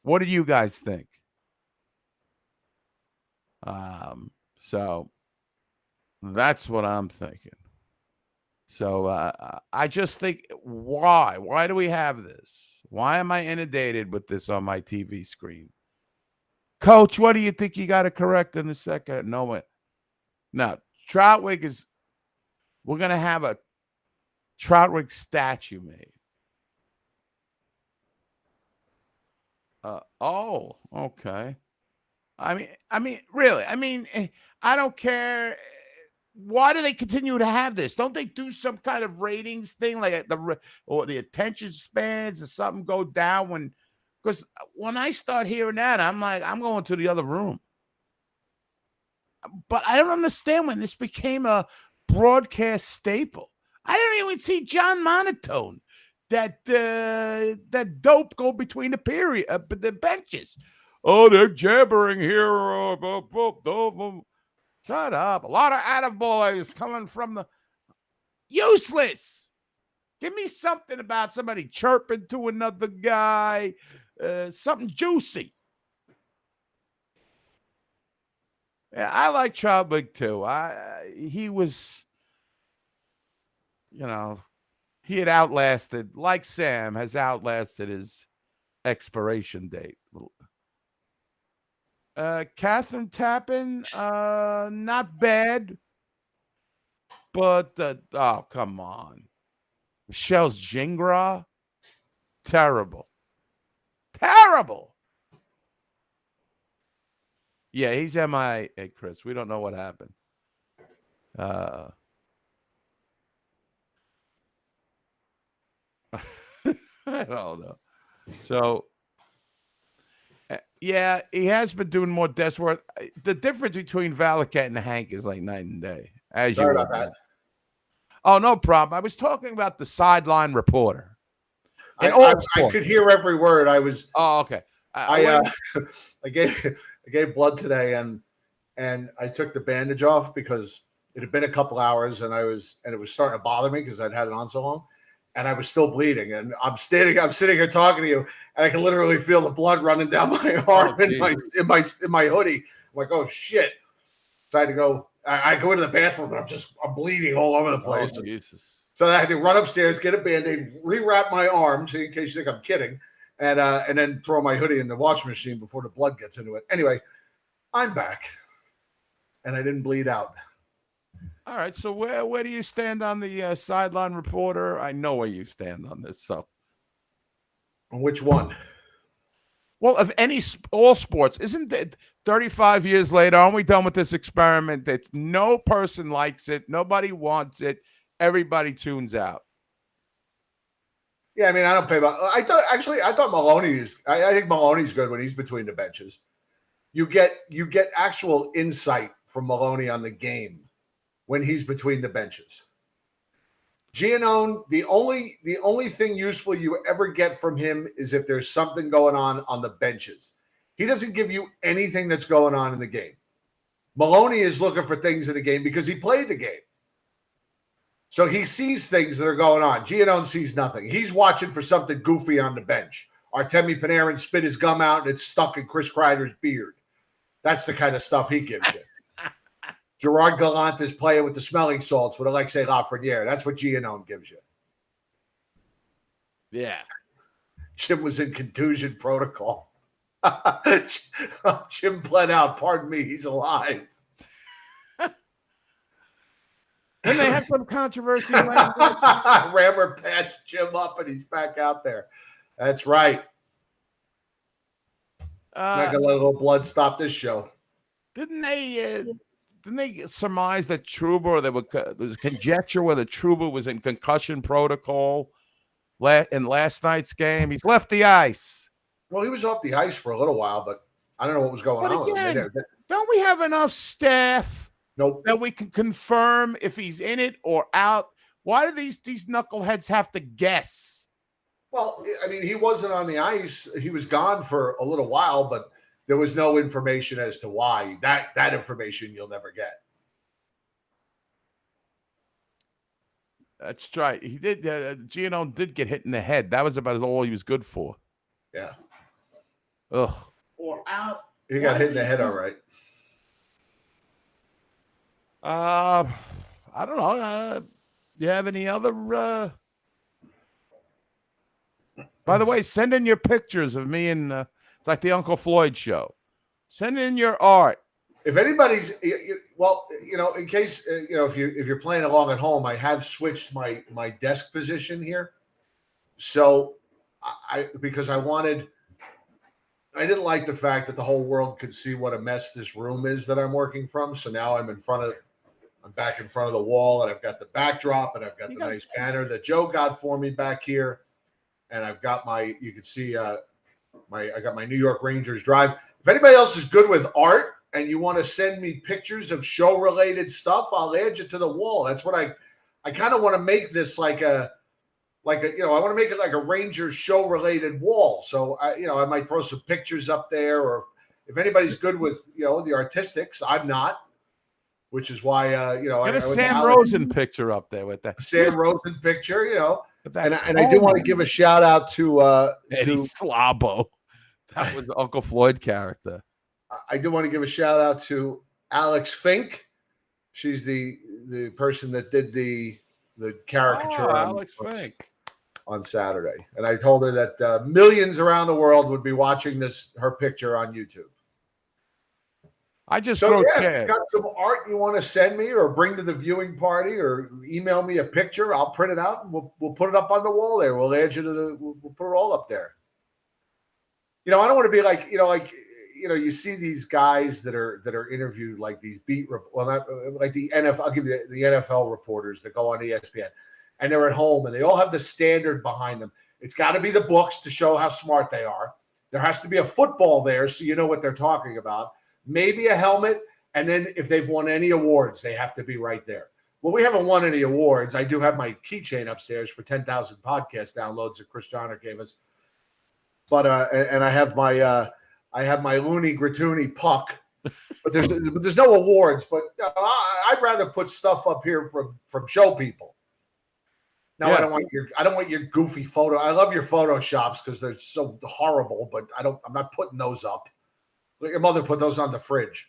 What do you guys think? So That's what I'm thinking. So I just think, why? Why do we have this? Why am I inundated with this on my TV screen? Coach, what do you think you got to correct in the second? No. Troutwig is, we're going to have a Troutwig statue made. Oh, okay. I mean, really, I don't care. Why do they continue to have this? Don't they do some kind of ratings thing, like the attention spans or something go down because when I start hearing that, I'm like, I'm going to the other room. But I don't understand when this became a broadcast staple. I didn't even see John Monotone, that dope, go between the benches. Oh, they're jabbering here. Shut up. A lot of attaboys coming from the useless. Give me something about somebody chirping to another guy, something juicy. Yeah, I like Troutwig too. He was, he had outlasted, like Sam has outlasted his expiration date. Catherine Tappan, not bad, but oh, come on. Michelle's Jingra, terrible. Yeah, he's MIA. Hey, Chris, we don't know what happened. I don't know. So, yeah, he has been doing more desk work. The difference between Valaket and Hank is like night and day. Sorry about that. Oh, no problem. I was talking about the sideline reporter. I could hear every word. I was. Oh, okay. I gave blood today, and I took the bandage off because it had been a couple hours, and it was starting to bother me because I'd had it on so long, and I was still bleeding. And I'm sitting here talking to you, and I can literally feel the blood running down my arm in my hoodie. I'm like, oh shit! So I had to go. I go into the bathroom, and I'm bleeding all over the place. Oh, Jesus. So I had to run upstairs, get a Band-Aid, rewrap my arms in case you think I'm kidding, and then throw my hoodie in the washing machine before the blood gets into it. Anyway, I'm back, and I didn't bleed out. All right, so where do you stand on the sideline reporter? I know where you stand on this. So, On which one? Well, of all sports, isn't it 35 years later? Aren't we done with this experiment? That no person likes it, nobody wants it, everybody tunes out. Yeah, I mean, I don't pay about. I thought Maloney I think Maloney's good when he's between the benches. You get actual insight from Maloney on the game when he's between the benches. Giannone, the only thing useful you ever get from him is if there's something going on the benches. He doesn't give you anything that's going on in the game. Maloney is looking for things in the game because he played the game. So he sees things that are going on. Giannone sees nothing. He's watching for something goofy on the bench. Artemi Panarin spit his gum out and it's stuck in Chris Kreider's beard. That's the kind of stuff he gives you. Gerard Gallant is playing with the smelling salts with Alexei Lafreniere. That's what Giannone gives you. Yeah. Jim was in contusion protocol. Jim bled out. Pardon me. He's alive. Didn't they have some controversy? Rammer patched Jim up and he's back out there. That's right. Not gonna let a little blood stop this show. Didn't they surmise that Trouba, or there was conjecture whether Trouba was in concussion protocol in last night's game? He's left the ice. Well, he was off the ice for a little while, but I don't know what was going on. Again, don't we have enough staff? Nope. That we can confirm if he's in it or out? Why do these knuckleheads have to guess? Well, I mean, he wasn't on the ice. He was gone for a little while, but there was no information as to why. That information you'll never get. That's right. He did. Giannone did get hit in the head. That was about all he was good for. Yeah. Ugh. Or out. He got hit in the head, all right. I don't know. You have any other? By the way, send in your pictures of me and it's like the Uncle Floyd show. Send in your art. If anybody's, well, in case if you're playing along at home, I have switched my desk position here. So because I didn't like the fact that the whole world could see what a mess this room is that I'm working from. So now I'm back in front of the wall, and I've got the backdrop, and I've got the nice banner that Joe got for me back here, and I've got you can see I got my New York Rangers drive. If anybody else is good with art and you want to send me pictures of show related stuff, I'll add you to the wall. That's what I kind of want to make this like a I want to make it like a Rangers show related wall. So I might throw some pictures up there, or if anybody's good with the artistics, I'm not. Which is why get a Sam Rosen picture up there with that Sam Rosen picture, and I do want to give a shout out to Eddie Slabo. That was Uncle Floyd character. I do want to give a shout out to Alex Fink. She's the person that did the caricature Alex Fink on Saturday, and I told her that millions around the world would be watching her picture on YouTube. I just if you got some art you want to send me or bring to the viewing party, or email me a picture, I'll print it out and we'll put it up on the wall there. We'll add you to we'll put it all up there. I don't want to be like, you see these guys that are interviewed like these not like the NFL. I'll give you the NFL reporters that go on ESPN, and they're at home and they all have the standard behind them. It's got to be the books to show how smart they are. There has to be a football there so you know what they're talking about. Maybe a helmet, and then if they've won any awards, they have to be right there. Well, we haven't won any awards. I do have my keychain upstairs for 10,000 podcast downloads that Chris Johnner gave us. But and I have my Looney Gratuny puck, but there's no awards. But I'd rather put stuff up here from show people. Now I don't want your goofy photo. I love your Photoshops because they're so horrible, but I'm not putting those up. Let your mother put those on the fridge.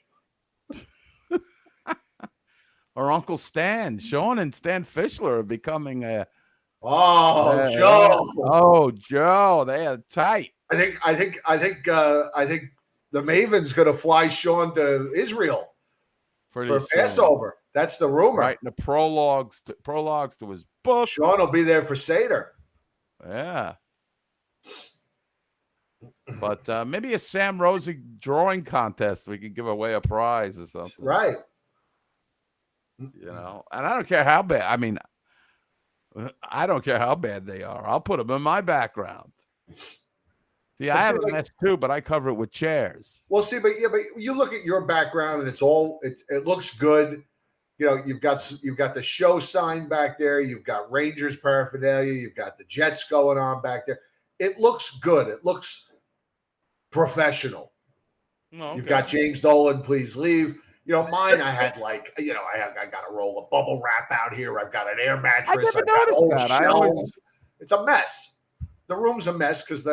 Or Uncle Stan. Sean and Stan Fischler are becoming a Joe. Joe. They are tight. I think the Maven's gonna fly Sean to Israel for Passover. That's the rumor. Right. The prologues to his book. Sean will be there for Seder. Yeah. But maybe a Sam Rosen drawing contest. We could give away a prize or something. Right. And I don't care how bad. I mean, I don't care how bad they are. I'll put them in my background. See, I have a mess too, but I cover it with chairs. Well, see, but you look at your background and it looks good. You've got the show sign back there. You've got Rangers paraphernalia. You've got the Jets going on back there. It looks good. It looks professional. Okay. You've got James Dolan, please leave. Mine, I had I got a roll of bubble wrap out here. I've got an air mattress. I never noticed that. It's a mess. The room's a mess because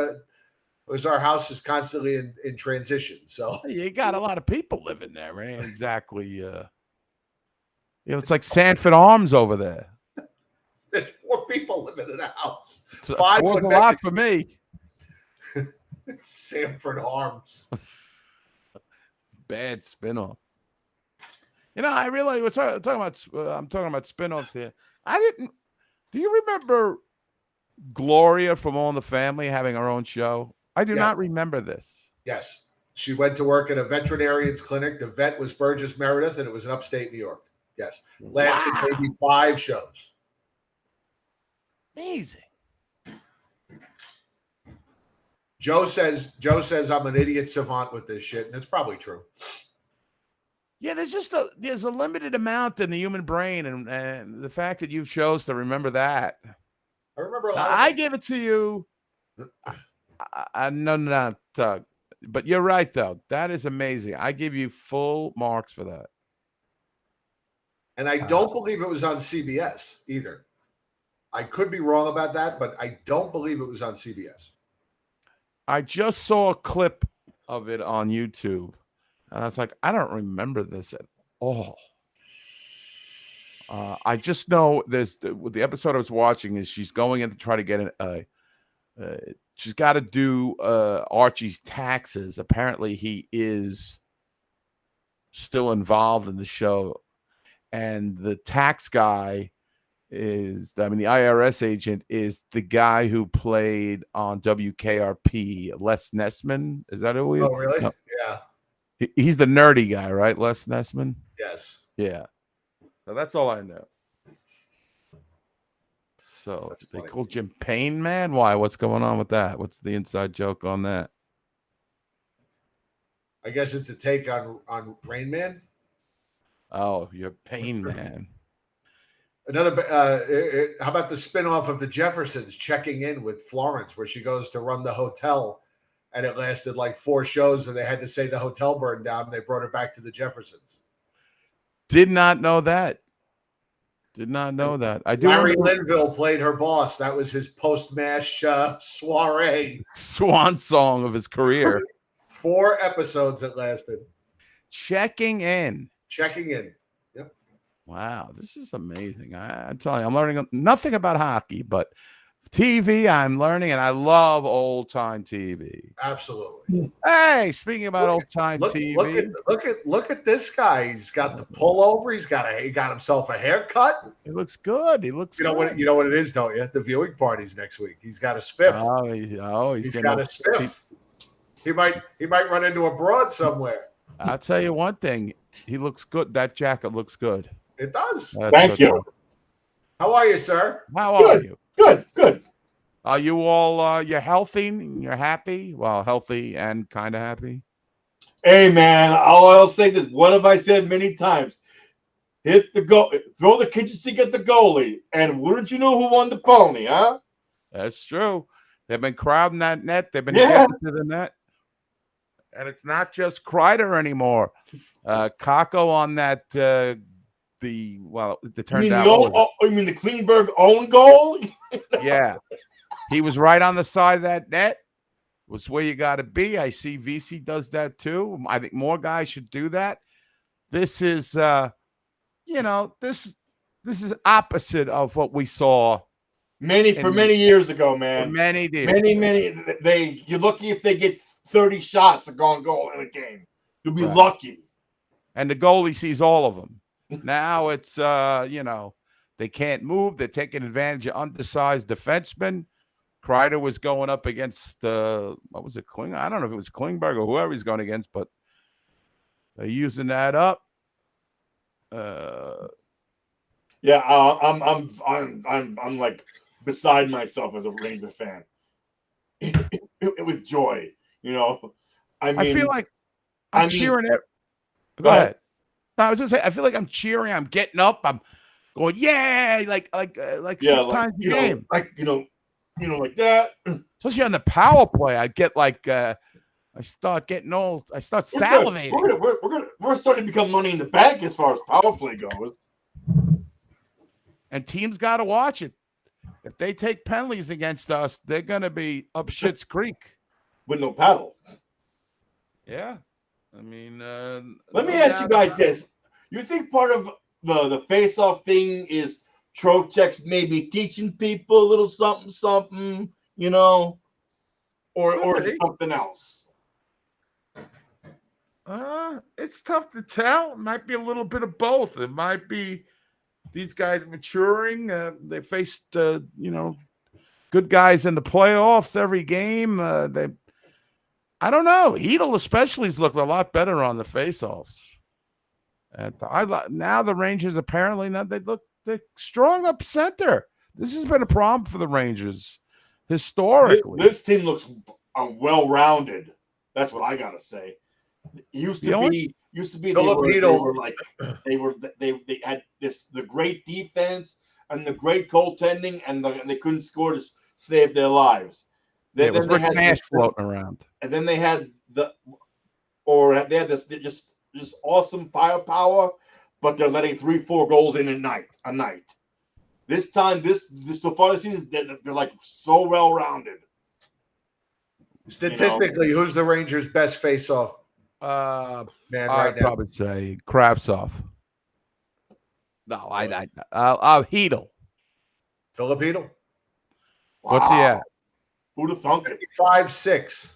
our house is constantly in transition. So you got a lot of people living there, right? Exactly. It's like Sanford Arms over there. There's 4 people living in a house. 5 was a lot for me. Sanford Arms. Bad spinoff. I realize we're talking about. I'm talking about spinoffs here. Do you remember Gloria from All in the Family having her own show? I do not remember this. Yes, she went to work at a veterinarian's clinic. The vet was Burgess Meredith, and it was in upstate New York. Yes, lasted maybe 5 shows. Amazing. Joe says I'm an idiot savant with this shit, and it's probably true. Yeah, there's a limited amount in the human brain, and the fact that you chose to remember that. I remember a lot. I gave it to you. No, Doug. But you're right, though. That is amazing. I give you full marks for that. And I don't believe it was on CBS either. I could be wrong about that, but I don't believe it was on CBS. I just saw a clip of it on YouTube, and I was like, I don't remember this at all. I just know there's the episode I was watching is she's going in to try to get she's got to do Archie's taxes. Apparently, he is still involved in the show, and the tax guy the IRS agent is the guy who played on WKRP, Les Nessman. Is that who he is? Oh, really? No. Yeah. He's the nerdy guy, right? Les Nessman? Yes. Yeah. So that's all I know. So they call Jim Pain Man? Why? What's going on with that? What's the inside joke on that? I guess it's a take on Rain Man. Oh, you're Pain Man. Another, how about the spinoff of the Jeffersons checking in with Florence, where she goes to run the hotel, and it lasted like 4 shows, and they had to say the hotel burned down, and they brought her back to the Jeffersons. Did not know that. Did not know that. I do. Larry Linville played her boss. That was his post-MASH soiree. Swan song of his career. 4 episodes it lasted. Checking in. Checking in. Yep. Wow, this is amazing. I'm telling you, I'm learning nothing about hockey, but TV I'm learning, and I love old-time TV. Absolutely. Hey, speaking about old-time TV. Look at this guy. He's got the pullover. He got himself a haircut. He looks good. He looks good. You know what it is, don't you? The viewing party's next week. He's got a spiff. He's got a spiff. He might run into a broad somewhere. I'll tell you one thing. He looks good. That jacket looks good. It does. Thank you. How are you, sir? How are you? Good. Are you all you're healthy and you're happy? Well, healthy and kind of happy. Hey man, I'll say this. What have I said many times? Hit the goal, throw the kitchen sink at the goalie, and wouldn't you know who won the pony, huh? That's true. They've been crowding that net. They've been getting to the net. And it's not just Kreider anymore. Kako on that it turned out. You mean the Klingberg own goal? Yeah. He was right on the side of that net. Was where you got to be. I see VC does that too. I think more guys should do that. This is this is opposite of what we saw many years ago, man. Many years. Many. You're lucky if they get 30 shots a goal in a game. You'll be lucky. And the goalie sees all of them. Now it's they can't move. They're taking advantage of undersized defensemen. Kreider was going up against what was it, Kling? I don't know if it was Klingberg or whoever he's going against, but they're using that up. Yeah, I'm like beside myself as a Ranger fan. With joy, I feel like I'm cheering it. Go ahead. No, I was just saying, I feel like I'm cheering. I'm getting up. I'm going, yeah, like 6 times a game. Like that. Especially on the power play, I get like I start getting old. I start salivating. We're starting to become money in the bank as far as power play goes. And teams got to watch it. If they take penalties against us, they're going to be up Schitt's Creek with no paddle. Yeah, I mean, let me ask you guys this: you think part of the face-off thing is Trocheck's maybe teaching people a little something, or is it something else? It's tough to tell. It might be a little bit of both. It might be these guys maturing. They faced, good guys in the playoffs every game. I don't know. Edel especially has looked a lot better on the faceoffs. And now the Rangers apparently they're strong up center. This has been a problem for the Rangers historically. This team looks well-rounded. That's what I gotta say. Used to be they had the great defense and the great goaltending, and they couldn't score to save their lives. It was Rick Nash floating around, and then they had this just awesome firepower, but they're letting 3-4 goals in a night. This time, this so far this season, they're like so well-rounded. Statistically, who's the Rangers' best face-off man right I'd now? probably say Kravtsov. No, Heedle. Filipino. What's he at? Who'd have thunk it? 5'6".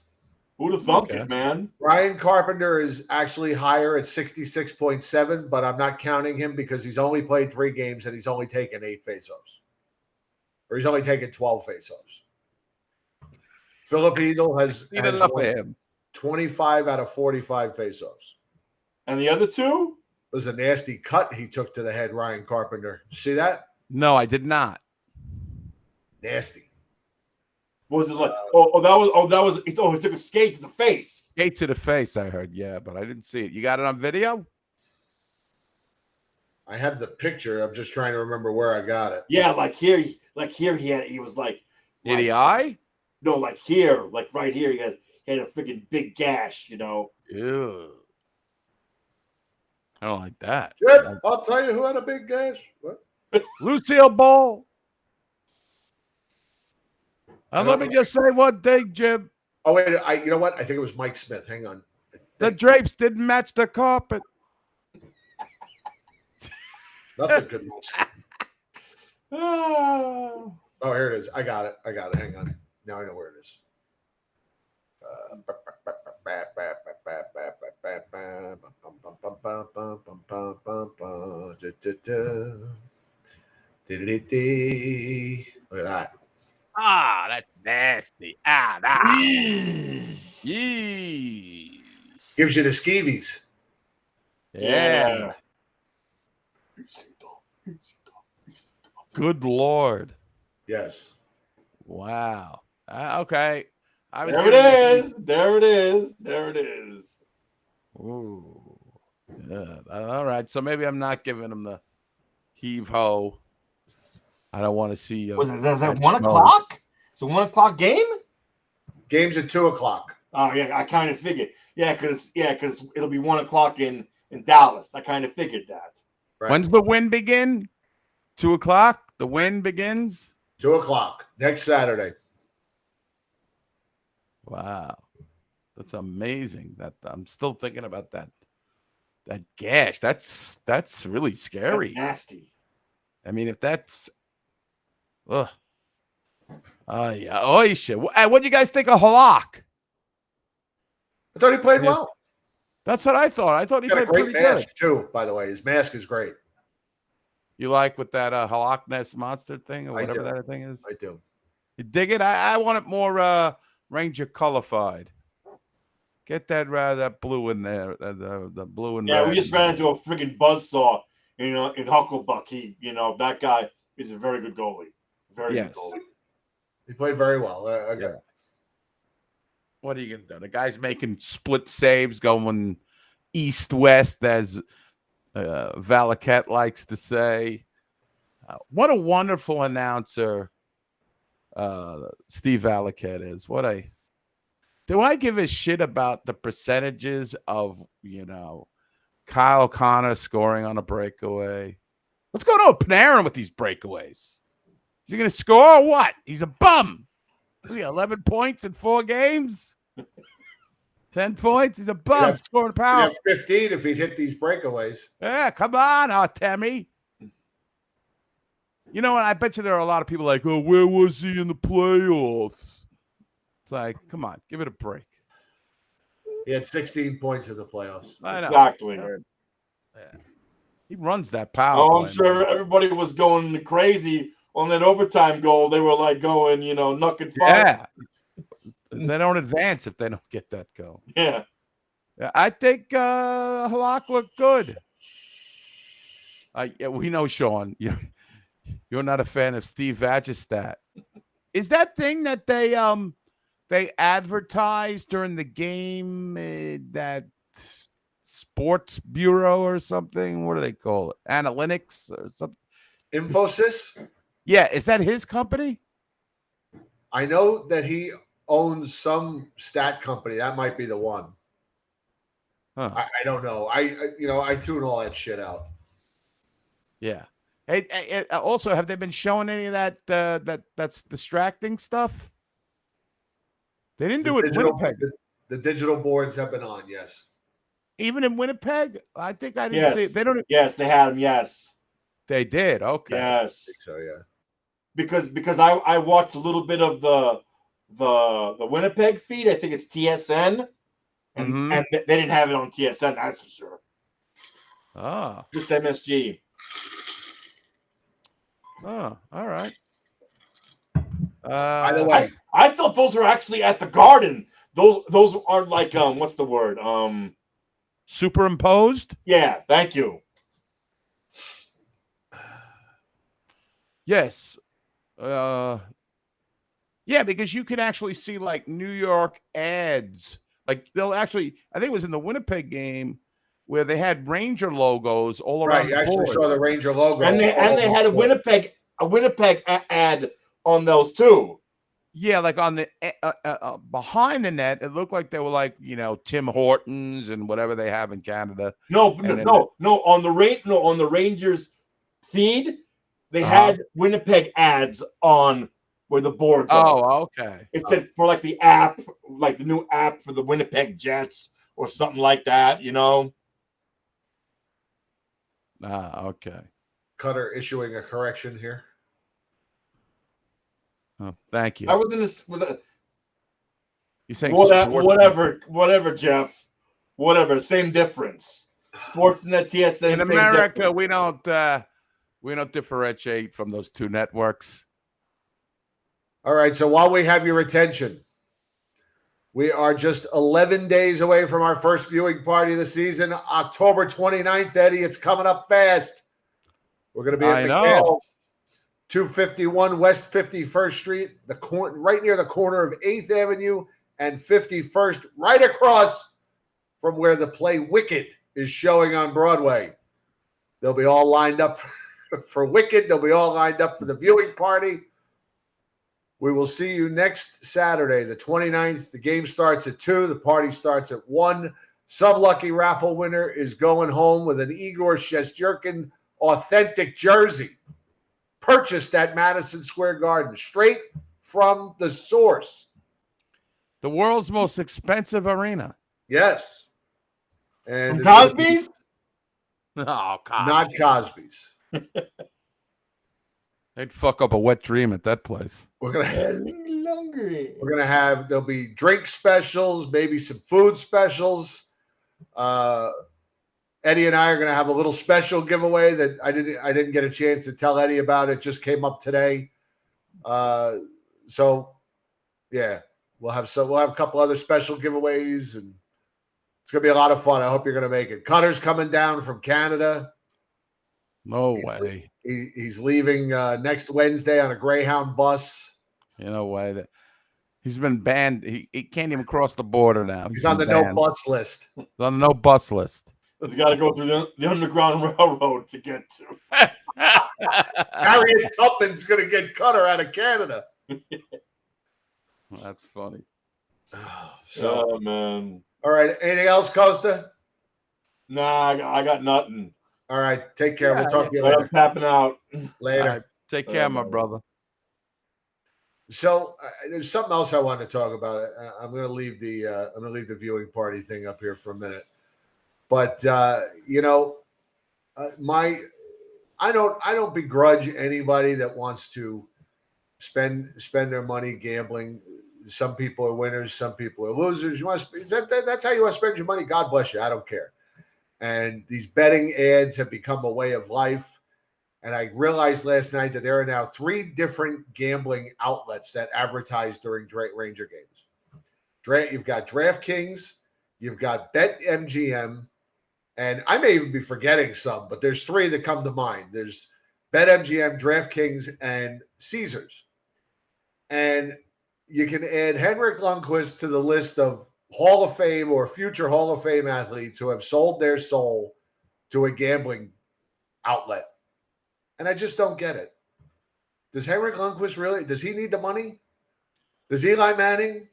Who'd have thunk it, man? Ryan Carpenter is actually higher at 66.7, but I'm not counting him because he's only played 3 games and he's only taken 8 faceoffs. Or he's only taken 12 faceoffs. Filipino has won 25 out of 45 faceoffs. And the other 2? It was a nasty cut he took to the head, Ryan Carpenter. See that? No, I did not. Nasty. Was it like? He took a skate to the face. Skate to the face, I heard. Yeah, but I didn't see it. You got it on video? I have the picture. I'm just trying to remember where I got it. Yeah, like here he was like in the eye? No, like here, like right here, he had a freaking big gash, you know. Ew. I don't like that. Chip, I'll tell you who had a big gash. What? Lucille Ball. And let me just say one thing, Jim. Oh, wait. You know what? I think it was Mike Smith. Hang on. The drapes didn't match the carpet. Nothing could match. Oh, here it is. I got it. Hang on. Now I know where it is. Look at that. Ah, that's nasty. Yee. Gives you the skeevies. Yeah. Good Lord. Yes. Wow. Okay. There it is. Ooh. Yeah. All right. So maybe I'm not giving him the heave ho. I don't want to see you. Is that 1 o'clock? It's a 1 o'clock game? Game's at 2 o'clock. Oh yeah, I kind of figured. Yeah, because it'll be 1 o'clock in Dallas. I kind of figured that. Right. When's the win begin? 2 o'clock. The win begins. 2 o'clock next Saturday. Wow, that's amazing. That I'm still thinking about that gash. That's really scary. That's nasty. I mean, if that's, yeah. Oh, shit. What do you guys think of Halak? I thought he played well. That's what I thought. I thought he got played a great pretty mask good. too. By the way, his mask is great. You like with that Halak Ness monster thing or whatever that thing is? I do. You dig it? I want it more Ranger colorified. Get that blue in there, the blue and red. Yeah, we just ran into a freaking buzzsaw, in Hucklebuck. That guy is a very good goalie. Very good goalie. He played very well. Yeah. What are you going to do? The guy's making split saves going east-west, as Valaket likes to say. What a wonderful announcer Steve Valaket is. Do I give a shit about the percentages of, Kyle Connor scoring on a breakaway? What's going on with Panarin with these breakaways? Is he going to score or what? He's a bum. Was he 11 points in 4 games? 10 points? He's a bum scoring power. He'd have 15 if he'd hit these breakaways. Yeah, come on, Artemi. You know what? I bet you there are a lot of people like, oh, where was he in the playoffs? It's like, come on, give it a break. He had 16 points in the playoffs. I know. Exactly. Yeah. He runs that power. Oh, I'm sure everybody was going crazy on that overtime goal. They were like going, knuck and fire. Yeah. They don't advance if they don't get that goal. Yeah. I think Halak looked good. We know, Sean, you're not a fan of Steve Vagistat. Is that thing that they advertised during the game, that Sports Bureau or something? What do they call it? Analytics or something? Infosys? Yeah. Is that his company? I know that he owns some stat company. That might be the one. Huh. I don't know. I tune all that shit out. Yeah. Hey, also, have they been showing any of that's distracting stuff? They didn't do it in Winnipeg. The digital boards have been on, yes. Even in Winnipeg? I think I didn't see it. They don't. Yes, they had them, yes. They did. Okay. Yes. I think so, yeah. Because I watched a little bit of the Winnipeg feed. I think it's TSN, and they didn't have it on TSN. That's for sure. Ah. Just MSG. Oh, all right. By the way, I thought those were actually at the Garden. Those aren't like what's the word? Superimposed? Yeah, thank you. Yes. Yeah, because you can actually see like New York ads. Like they'll actually, I think it was in the Winnipeg game where they had Ranger logos all around. right, you actually saw the Ranger logo. And they had a Winnipeg ad on those too. Yeah, like on the behind the net, it looked like they were like, Tim Hortons and whatever they have in Canada. No. On the Rangers feed, they had Winnipeg ads on where the boards are. Oh, okay. It said for like the app, like the new app for the Winnipeg Jets or something like that, Okay. Cutter issuing a correction here. Oh, thank you. I was in this. You saying whatever, Jeff. Whatever, same difference. Sportsnet, TSN. In America, we don't differentiate from those two networks. All right, so while we have your attention, we are just 11 days away from our first viewing party of the season, October 29th, Eddie. It's coming up fast. We're going to be at McHale's, 251 West 51st Street, right near the corner of 8th Avenue and 51st, right across from where the play Wicked is showing on Broadway. They'll be all lined up for Wicked. They'll be all lined up for the viewing party. We will see you next Saturday, the 29th. The game starts at 2. The party starts at 1. Some lucky raffle winner is going home with an Igor Shesterkin authentic jersey purchased at Madison Square Garden, straight from the source. The world's most expensive arena. Yes. And Cosby's? No, Cosby. Not Cosby's. They'd fuck up a wet dream at that place. We're gonna have there'll be drink specials, maybe some food specials. Eddie and I are gonna have a little special giveaway that I didn't get a chance to tell Eddie about. It just came up today. So yeah, we'll have a couple other special giveaways, and it's gonna be a lot of fun. I hope you're gonna make it. Cutter's coming down from Canada. No way. He's leaving next Wednesday on a Greyhound bus. No way. That he's been banned. He can't even cross the border now. He's on the no bus list. He's on the no bus list. He's got to go through the Underground Railroad to get to. Harriet Tubman's going to get Cutter out of Canada. That's funny. Oh, man. All right. Anything else, Costa? Nah, I got nothing. All right. Take care. We'll talk to you later. I'm tapping out. Later. Right. Take care, my brother. So there's something else I wanted to talk about. I'm going to leave the viewing party thing up here for a minute. But I don't begrudge anybody that wants to spend their money gambling. Some people are winners, some people are losers. That's how you want to spend your money. God bless you. I don't care. And these betting ads have become a way of life. And I realized last night that there are now 3 different gambling outlets that advertise during Ranger games. You've got DraftKings, you've got BetMGM, and I may even be forgetting some, but there's 3 that come to mind. There's BetMGM, DraftKings, and Caesars. And you can add Henrik Lundqvist to the list of Hall of Fame or future Hall of Fame athletes who have sold their soul to a gambling outlet. And I just don't get it. Does Henrik Lundqvist really, does he need the money? Does Eli Manning?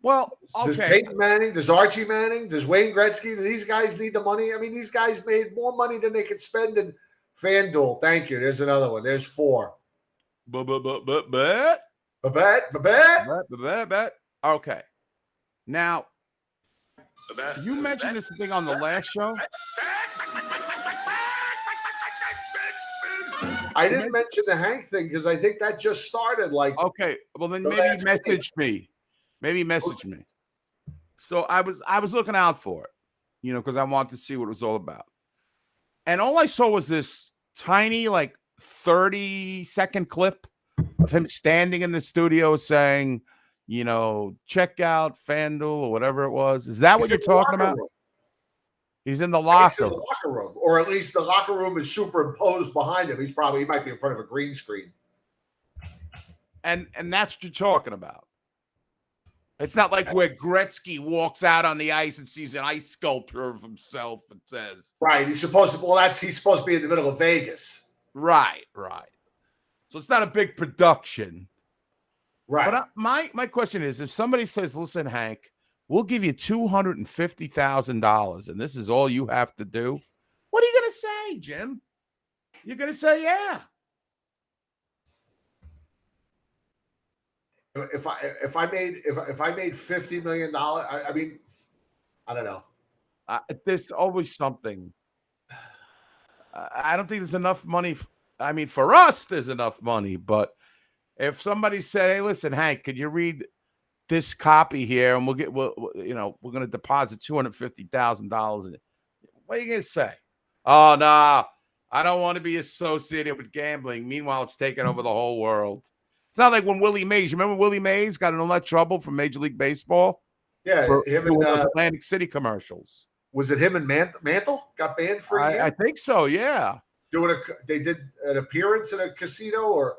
Well, okay. Does Peyton Manning? Does Archie Manning? Does Wayne Gretzky? Do these guys need the money? I mean, these guys made more money than they could spend in FanDuel. Thank you. There's another one. There's 4. Bet. Okay. Now, you mentioned this thing on the last show. I didn't mention the Hank thing because I think that just started. Like, okay, well then the maybe last message me. Maybe message me. So I was looking out for it, because I wanted to see what it was all about. And all I saw was this tiny, like 30-second clip of him standing in the studio saying, check out FanDuel or whatever it was. Is that what you're talking about? Room. He's in the Hank's locker in the locker room, or at least the locker room is superimposed behind him. He might be in front of a green screen. And that's what you're talking about. It's not like where Gretzky walks out on the ice and sees an ice sculpture of himself and says, right. He's supposed to be in the middle of Vegas. Right. So it's not a big production. Right. But my question is, if somebody says, listen, Hank, we'll give you $250,000 and this is all you have to do, what are you going to say, Jim? You're going to say, yeah. If I made $50 million, I mean, I don't know. There's always something. I don't think there's enough money. For us, there's enough money. But if somebody said, "Hey, listen, Hank, could you read this copy here, and we're going to deposit $250,000," what are you going to say? Oh, no, I don't want to be associated with gambling. Meanwhile, it's taking over the whole world. It's not like when Willie Mays. You remember Willie Mays got in all that trouble from Major League Baseball? Yeah, for him doing and those Atlantic City commercials. Was it him and Mantle got banned for a year? I think so. Yeah. They did an appearance in a casino, or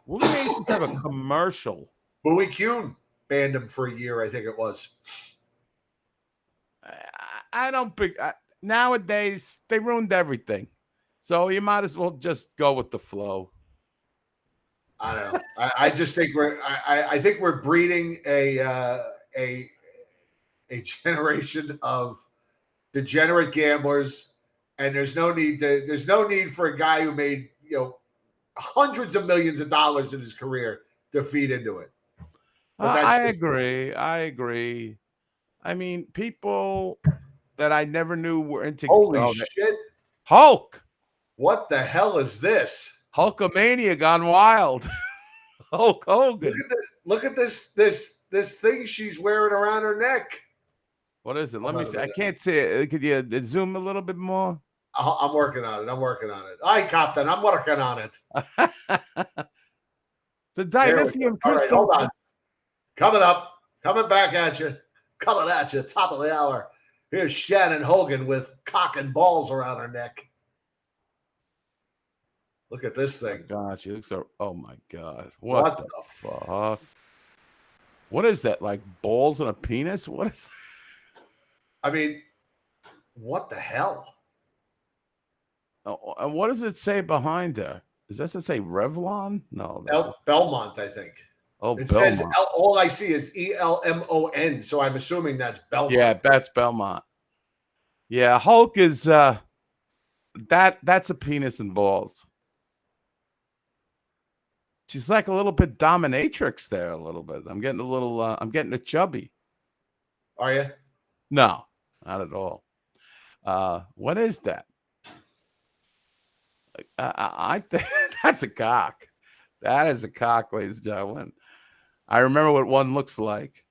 Willie Mays used to have a commercial. Bowie Kuhn banned him for a year. I think it was. I don't think nowadays they ruined everything, so you might as well just go with the flow. I don't know. I just think I think we're breeding a generation of degenerate gamblers, and there's no need for a guy who made hundreds of millions of dollars in his career to feed into it. I agree. I mean, people that I never knew were into. Holy shit! Hulk. What the hell is this? Hulkamania gone wild. Hulk Hogan. Look at this thing she's wearing around her neck. What is it? Let me see. I can't see it. Could you zoom a little bit more? I'm working on it. Aye, Captain, I'm working on it. The dilithium crystal. Hold on. Coming back at you. Coming at you, top of the hour. Here's Shannon Hogan with cock and balls around her neck. Look at this thing. God, she looks so. Oh my God! What the fuck? What is that? Like balls and a penis? What is that? I mean, what the hell? Oh, and what does it say behind her? Does that say Revlon? No, Belmont, I think. Oh, it Belmont. says all I see is ELMON, so I'm assuming that's Belmont. Yeah, that's Belmont. Yeah, Hulk is that's a penis and balls. She's like a little bit dominatrix there, a little bit. I'm getting a chubby. Are you? No, not at all. What is that? I think that's a cock. That is a cock, ladies and gentlemen. I remember what one looks like.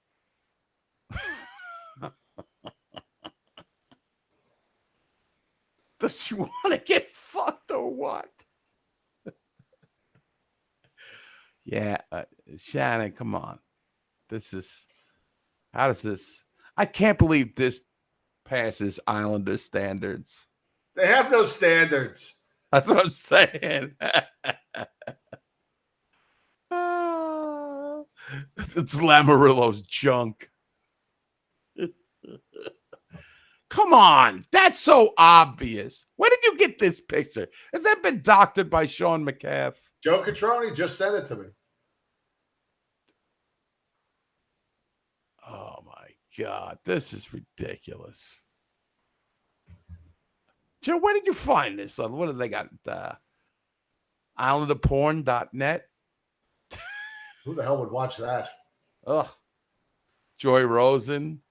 Does she want to get fucked or what? Yeah, Shannon, come on. How does this? I can't believe this passes Islander standards. They have no standards. That's what I'm saying. It's Lamarillo's junk. Come on. That's so obvious. Where did you get this picture? Has that been doctored by Sean McCaff? Joe Catroni just sent it to me. Oh, my God. This is ridiculous. Joe, where did you find this? What do they got? Islanderporn.net? Who the hell would watch that? Ugh. Joy Rosen.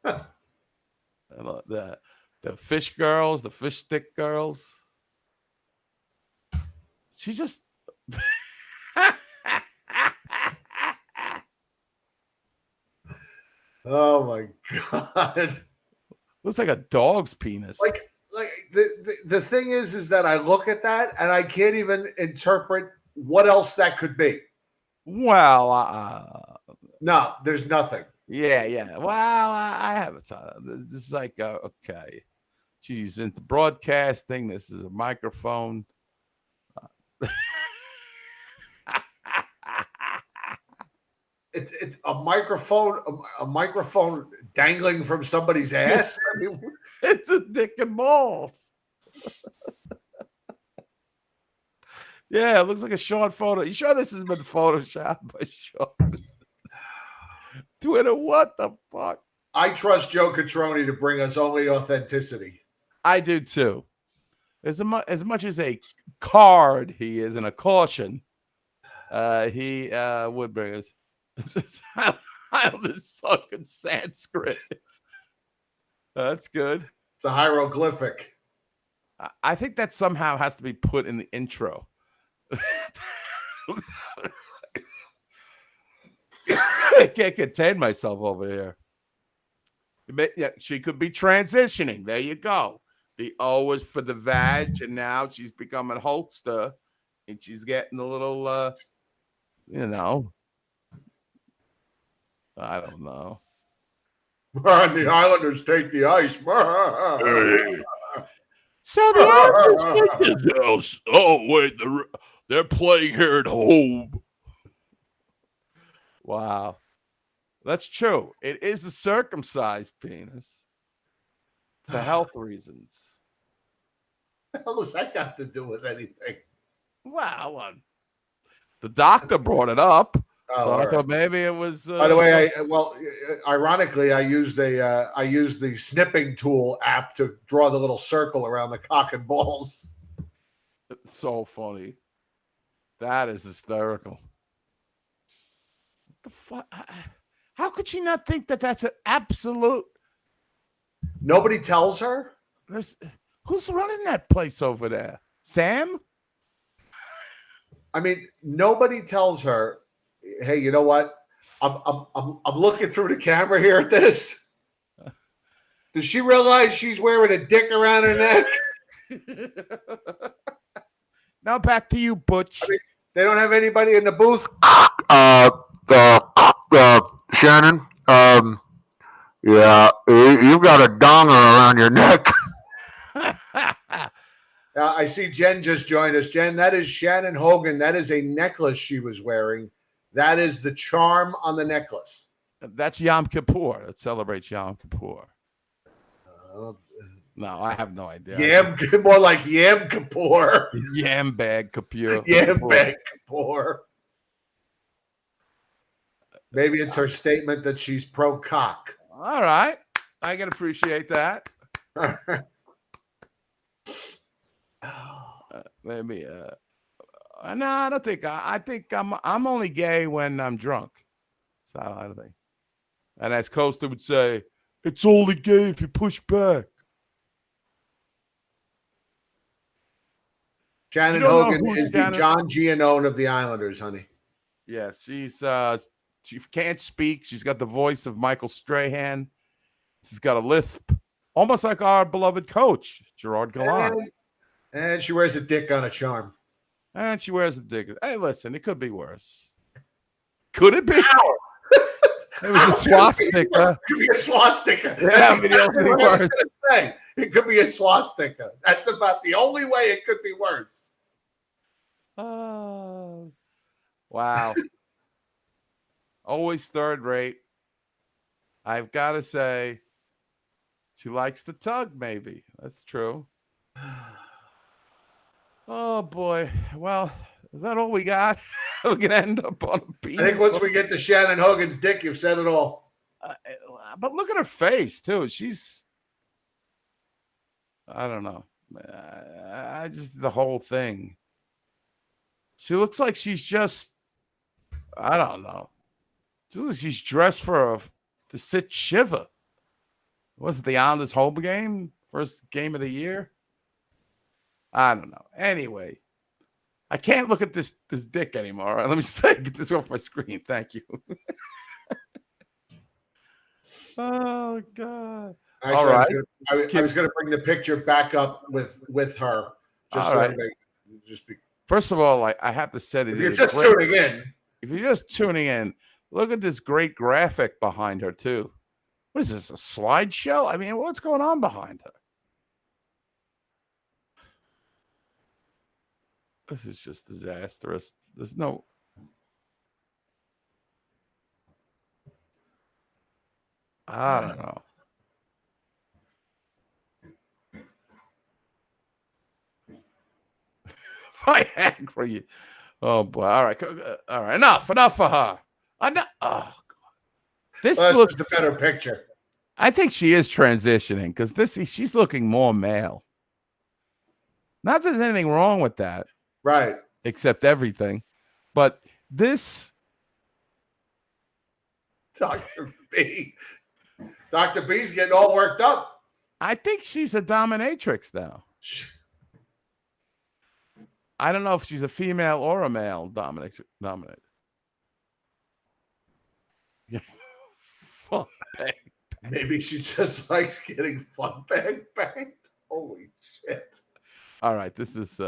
The fish girls, the fish stick girls. She's just. Oh my God. Looks like a dog's penis. Like the thing is that I look at that and I can't even interpret what else that could be. Well, No, there's nothing. yeah. Well, I have it. This is like, okay. She's into broadcasting. This is a microphone. It's a microphone dangling from somebody's ass. I mean, It's a dick and balls. Yeah, it looks like a short photo. You sure this has been photoshopped by Sean? Twitter, what the fuck? I trust Joe Catroni to bring us only authenticity. I do too. As much as a card he is and a caution, he would bring us. I this suck in Sanskrit. That's good. It's a hieroglyphic. I think that somehow has to be put in the intro. I can't contain myself over here. Yeah, she could be transitioning. There you go. The O is for the vag, and now she's becoming Holster, and she's getting a little, I don't know. And the Islanders take the ice. So the Islanders take the house. Oh wait, they're playing here at home. Wow, that's true. It is a circumcised penis for health reasons. What the hell does that got to do with anything? Well, the doctor brought it up. Oh, So I thought maybe it was. By the way, ironically, I used the snipping tool app to draw the little circle around the cock and balls. It's so funny. That is hysterical. What the fuck? How could she not think that that's an absolute? Nobody tells her. Who's running that place over there? Sam? I mean, nobody tells her. Hey, you know what? I'm looking through the camera here at this. Does she realize she's wearing a dick around her neck? Now back to you, Butch. I mean, they don't have anybody in the booth. Shannon, yeah, you've got a donger around your neck. I see Jen just joined us. Jen, that is Shannon Hogan. That is a necklace she was wearing. That is the charm on the necklace. That's Yom Kippur. It celebrates Yom Kippur. No, I have no idea. More like Yam Kippur. Yam bag Kippur. Yam bag Kippur. Maybe it's her statement that she's pro cock. All right. I can appreciate that. Maybe. No, I don't think. I think I'm only gay when I'm drunk. So I don't think. And as Costa would say, it's only gay if you push back. Shannon Hogan is the John Giannone of the Islanders, honey. Yes, she can't speak. She's got the voice of Michael Strahan. She's got a lisp, almost like our beloved coach, Gerard Gallant. And she wears a dick on a charm. And she wears a dick. Hey, listen, it could be worse. Could it be? It was a swastika. It could be a swastika. Yeah, I mean, the only word. Say. It could be a swastika. That's about the only way it could be worse. Oh, wow. Always third rate. I've got to say, she likes the tug, maybe. That's true. Oh, boy. Well, is that all we got? We're going to end up on a penis. I think once we get to Shannon Hogan's dick, you've said it all. But look at her face, too. I don't know. I just, the whole thing. She looks like she's just, I don't know. She looks like she's dressed to sit Shiva. Was it the Islanders home game? First game of the year? I don't know. Anyway, I can't look at this dick anymore. All right, let me just get this off my screen. Thank you. Oh God. Actually, All right. I was gonna bring the picture back up with her. Just All so right. everybody just be. First of all, I have to say that If you're just tuning in, if you're just tuning in, look at this great graphic behind her too. What is this? A slideshow? I mean, what's going on behind her? This is just disastrous. There's no. I don't know. If I angry you. Oh boy! All right, Enough for her. Enough. Oh God. This looks a better picture. I think she is transitioning because she's looking more male. Not that there's anything wrong with that, right? Except everything, but this Dr. B. Dr. B's getting all worked up. I think she's a dominatrix now. I don't know if she's a female or a male dominator. Yeah. Fun bang. Maybe she just likes getting fun banged. Holy shit. All right, this is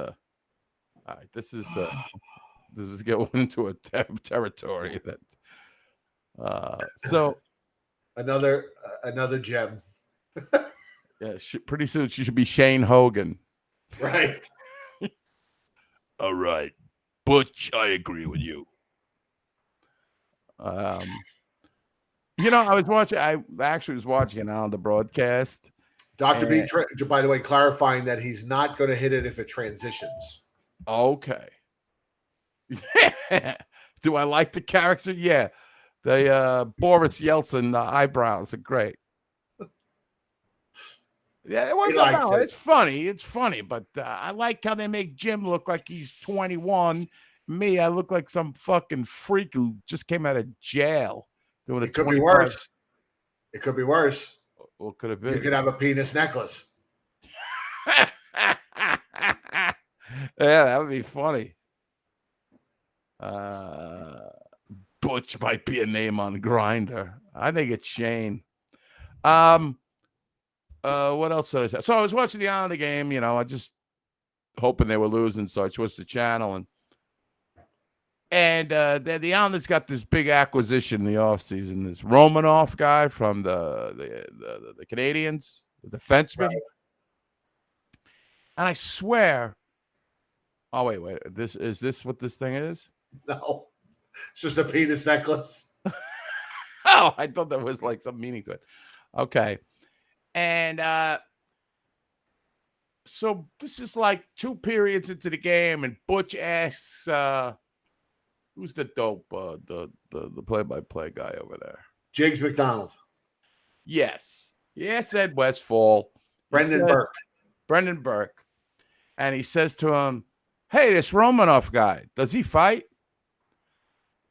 going into a territory that so another gem. Yeah, pretty soon she should be Shane Hogan. Right. All right. Butch, I agree with you. I actually was watching it on the broadcast. Dr. B, by the way, clarifying that he's not going to hit it if it transitions. Okay. Do I like the character? Yeah. The Boris Yeltsin eyebrows are great. Yeah, it wasn't bad. It's funny, but I like how they make Jim look like he's 21. Me, I look like some fucking freak who just came out of jail. It could be worse. It could be worse. What could it be? You could have a penis necklace. Yeah, that would be funny. Butch might be a name on Grindr. I think it's Shane. What else did I say? So I was watching the Islander game, I just hoping they were losing, so I switched the channel and the Islanders got this big acquisition in the offseason. This Romanoff guy from the Canadians, the defenseman. Right. And I swear, oh wait, is this what this thing is? No, it's just a penis necklace. Oh, I thought there was like some meaning to it. Okay. And so this is like 2 periods into the game, and Butch asks, who's the dope, the play-by-play guy over there? Jiggs McDonald. Yes. Yes, Ed Westfall. Brendan Burke. And he says to him, hey, this Romanoff guy, does he fight?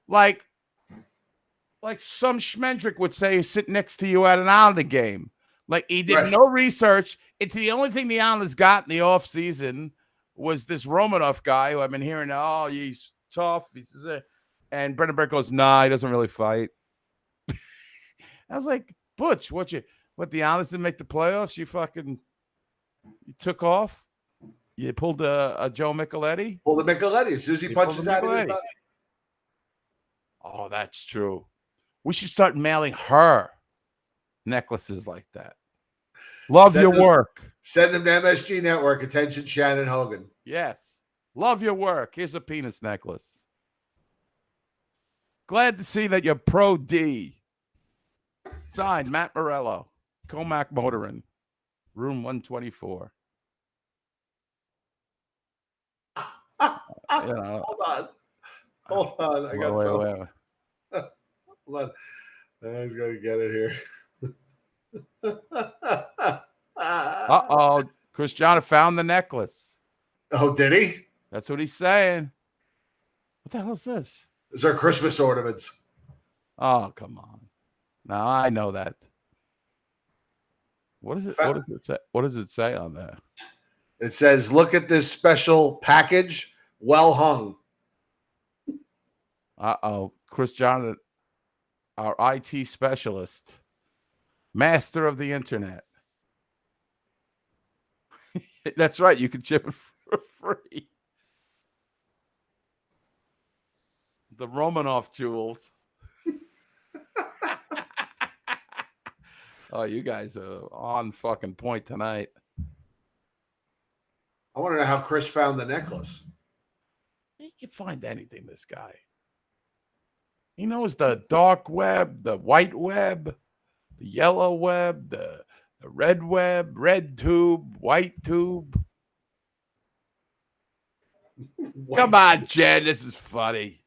Like some schmendrick would say he's sitting next to you at an Islander game. Like he did no research. It's the only thing the Islanders got in the offseason was this Romanoff guy who I've been hearing, oh, he's tough. And Brendan Burke goes, nah, he doesn't really fight. I was like, Butch, what the Islanders didn't make the playoffs? You took off? You pulled a Joe Micheletti? Pulled a Micheletti. As soon as he punches out of his body. Oh, that's true. We should start mailing her necklaces like that. Love your work. Send them to MSG Network. Attention, Shannon Hogan. Yes. Love your work. Here's a penis necklace. Glad to see that you're pro D. Signed, Matt Morello. Comac Motorin. Room 124. Hold on. I got some. Hold on. I was going to get it here. Uh-oh. Cristiano found the necklace. Oh, did he? That's what he's saying. What the hell is this? These are Christmas ornaments. Oh, come on. No, I know that. What is it? What does it say on there? It says, look at this special package Well hung. Uh-oh. Chris John, our IT specialist, master of the internet. That's right. You can chip it for free. The Romanov jewels. Oh, you guys are on fucking point tonight. I want to know how Chris found the necklace. He can find anything, this guy. He knows the dark web, the white web, the yellow web, the red web, red tube, white tube. Come on, Jen. This is funny.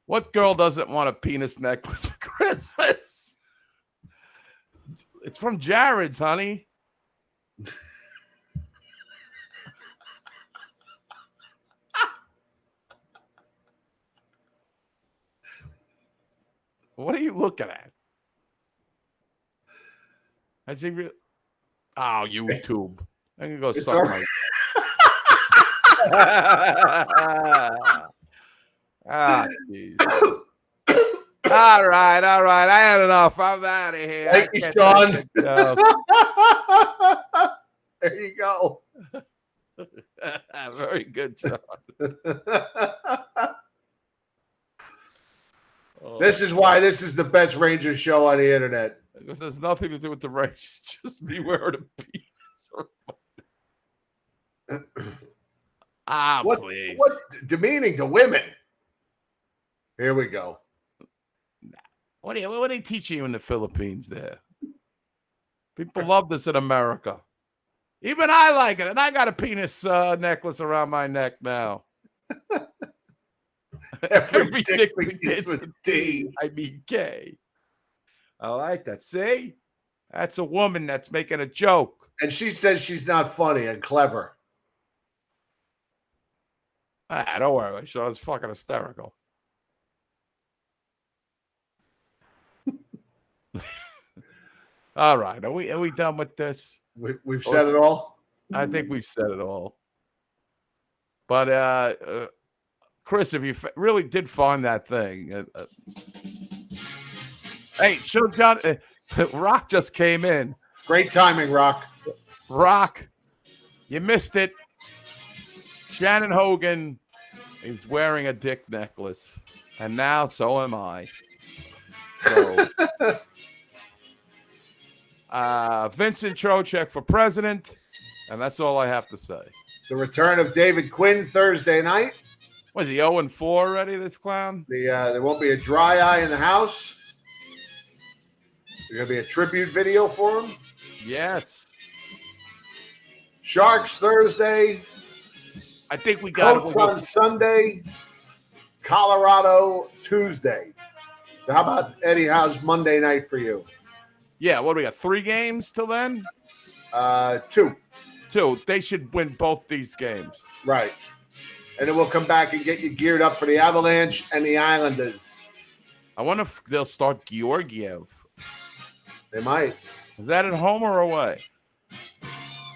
What girl doesn't want a penis necklace for Christmas? It's from Jared's, honey. What are you looking at? Has he really? Oh, YouTube. I'm gonna go suck my. Ah, jeez. All right. I had enough. I'm out of here. Thank you, Sean. There you go. Very good, Sean. This is why this is the best Rangers show on the internet. Because there's nothing to do with the Rangers. Just me wearing a penis. Please. What's demeaning to women? Here we go. What are they teaching you in the Philippines there? People love this in America. Even I like it. And I got a penis necklace around my neck now. Every dick begins with D. I mean K. I like that. See? That's a woman that's making a joke. And she says she's not funny and clever. Don't worry. Sean's fucking hysterical. All right. Are we done with this? We've said it all? I think we've said it all. But Chris, if you really did find that thing, hey, show John. Rock just came in. Great timing, Rock. Rock, you missed it. Shannon Hogan is wearing a dick necklace, and now so am I. So, Vincent Trocheck for president, and that's all I have to say. The return of David Quinn Thursday night. Was he 0-4 already, this clown? There won't be a dry eye in the house. There's going to be a tribute video for him. Yes. Sharks Thursday. I think we got Colts on Sunday. Colorado Tuesday. So how about, Eddie, how's Monday night for you? Yeah, what do we got? 3 games till then? 2. 2. They should win both these games. Right. And then we'll come back and get you geared up for the Avalanche and the Islanders. I wonder if they'll start Georgiev. They might. Is that at home or away?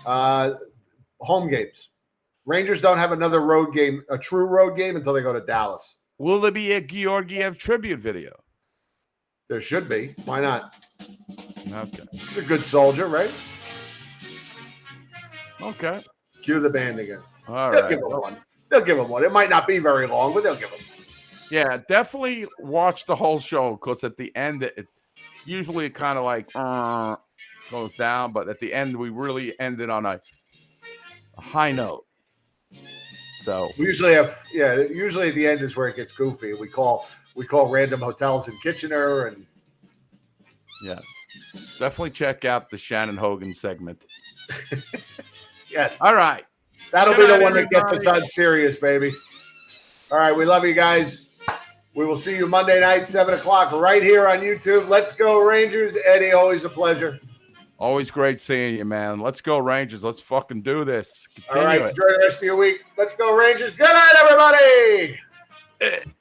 Home games. Rangers don't have another road game, a true road game, until they go to Dallas. Will there be a Georgiev tribute video? There should be. Why not? Okay. He's a good soldier, right? Okay. Cue the band again. All They'll right. give him one. They'll give him one. It might not be very long, but they'll give him. Yeah, definitely watch the whole show, because at the end, it usually kind of like goes down, but at the end, we really ended on a high note. So We usually have, usually at the end is where it gets goofy. We call random hotels in Kitchener, and yeah, definitely check out the Shannon Hogan segment. yeah. All right. That'll Good be the night, one that gets us everybody. on serious, baby. All right, we love you guys. We will see you Monday night, 7 o'clock, right here on YouTube. Let's go, Rangers. Eddie, always a pleasure. Always great seeing you, man. Let's go, Rangers. Let's fucking do this. Continue All right, it. enjoy the rest of your week. Let's go, Rangers. Good night, everybody.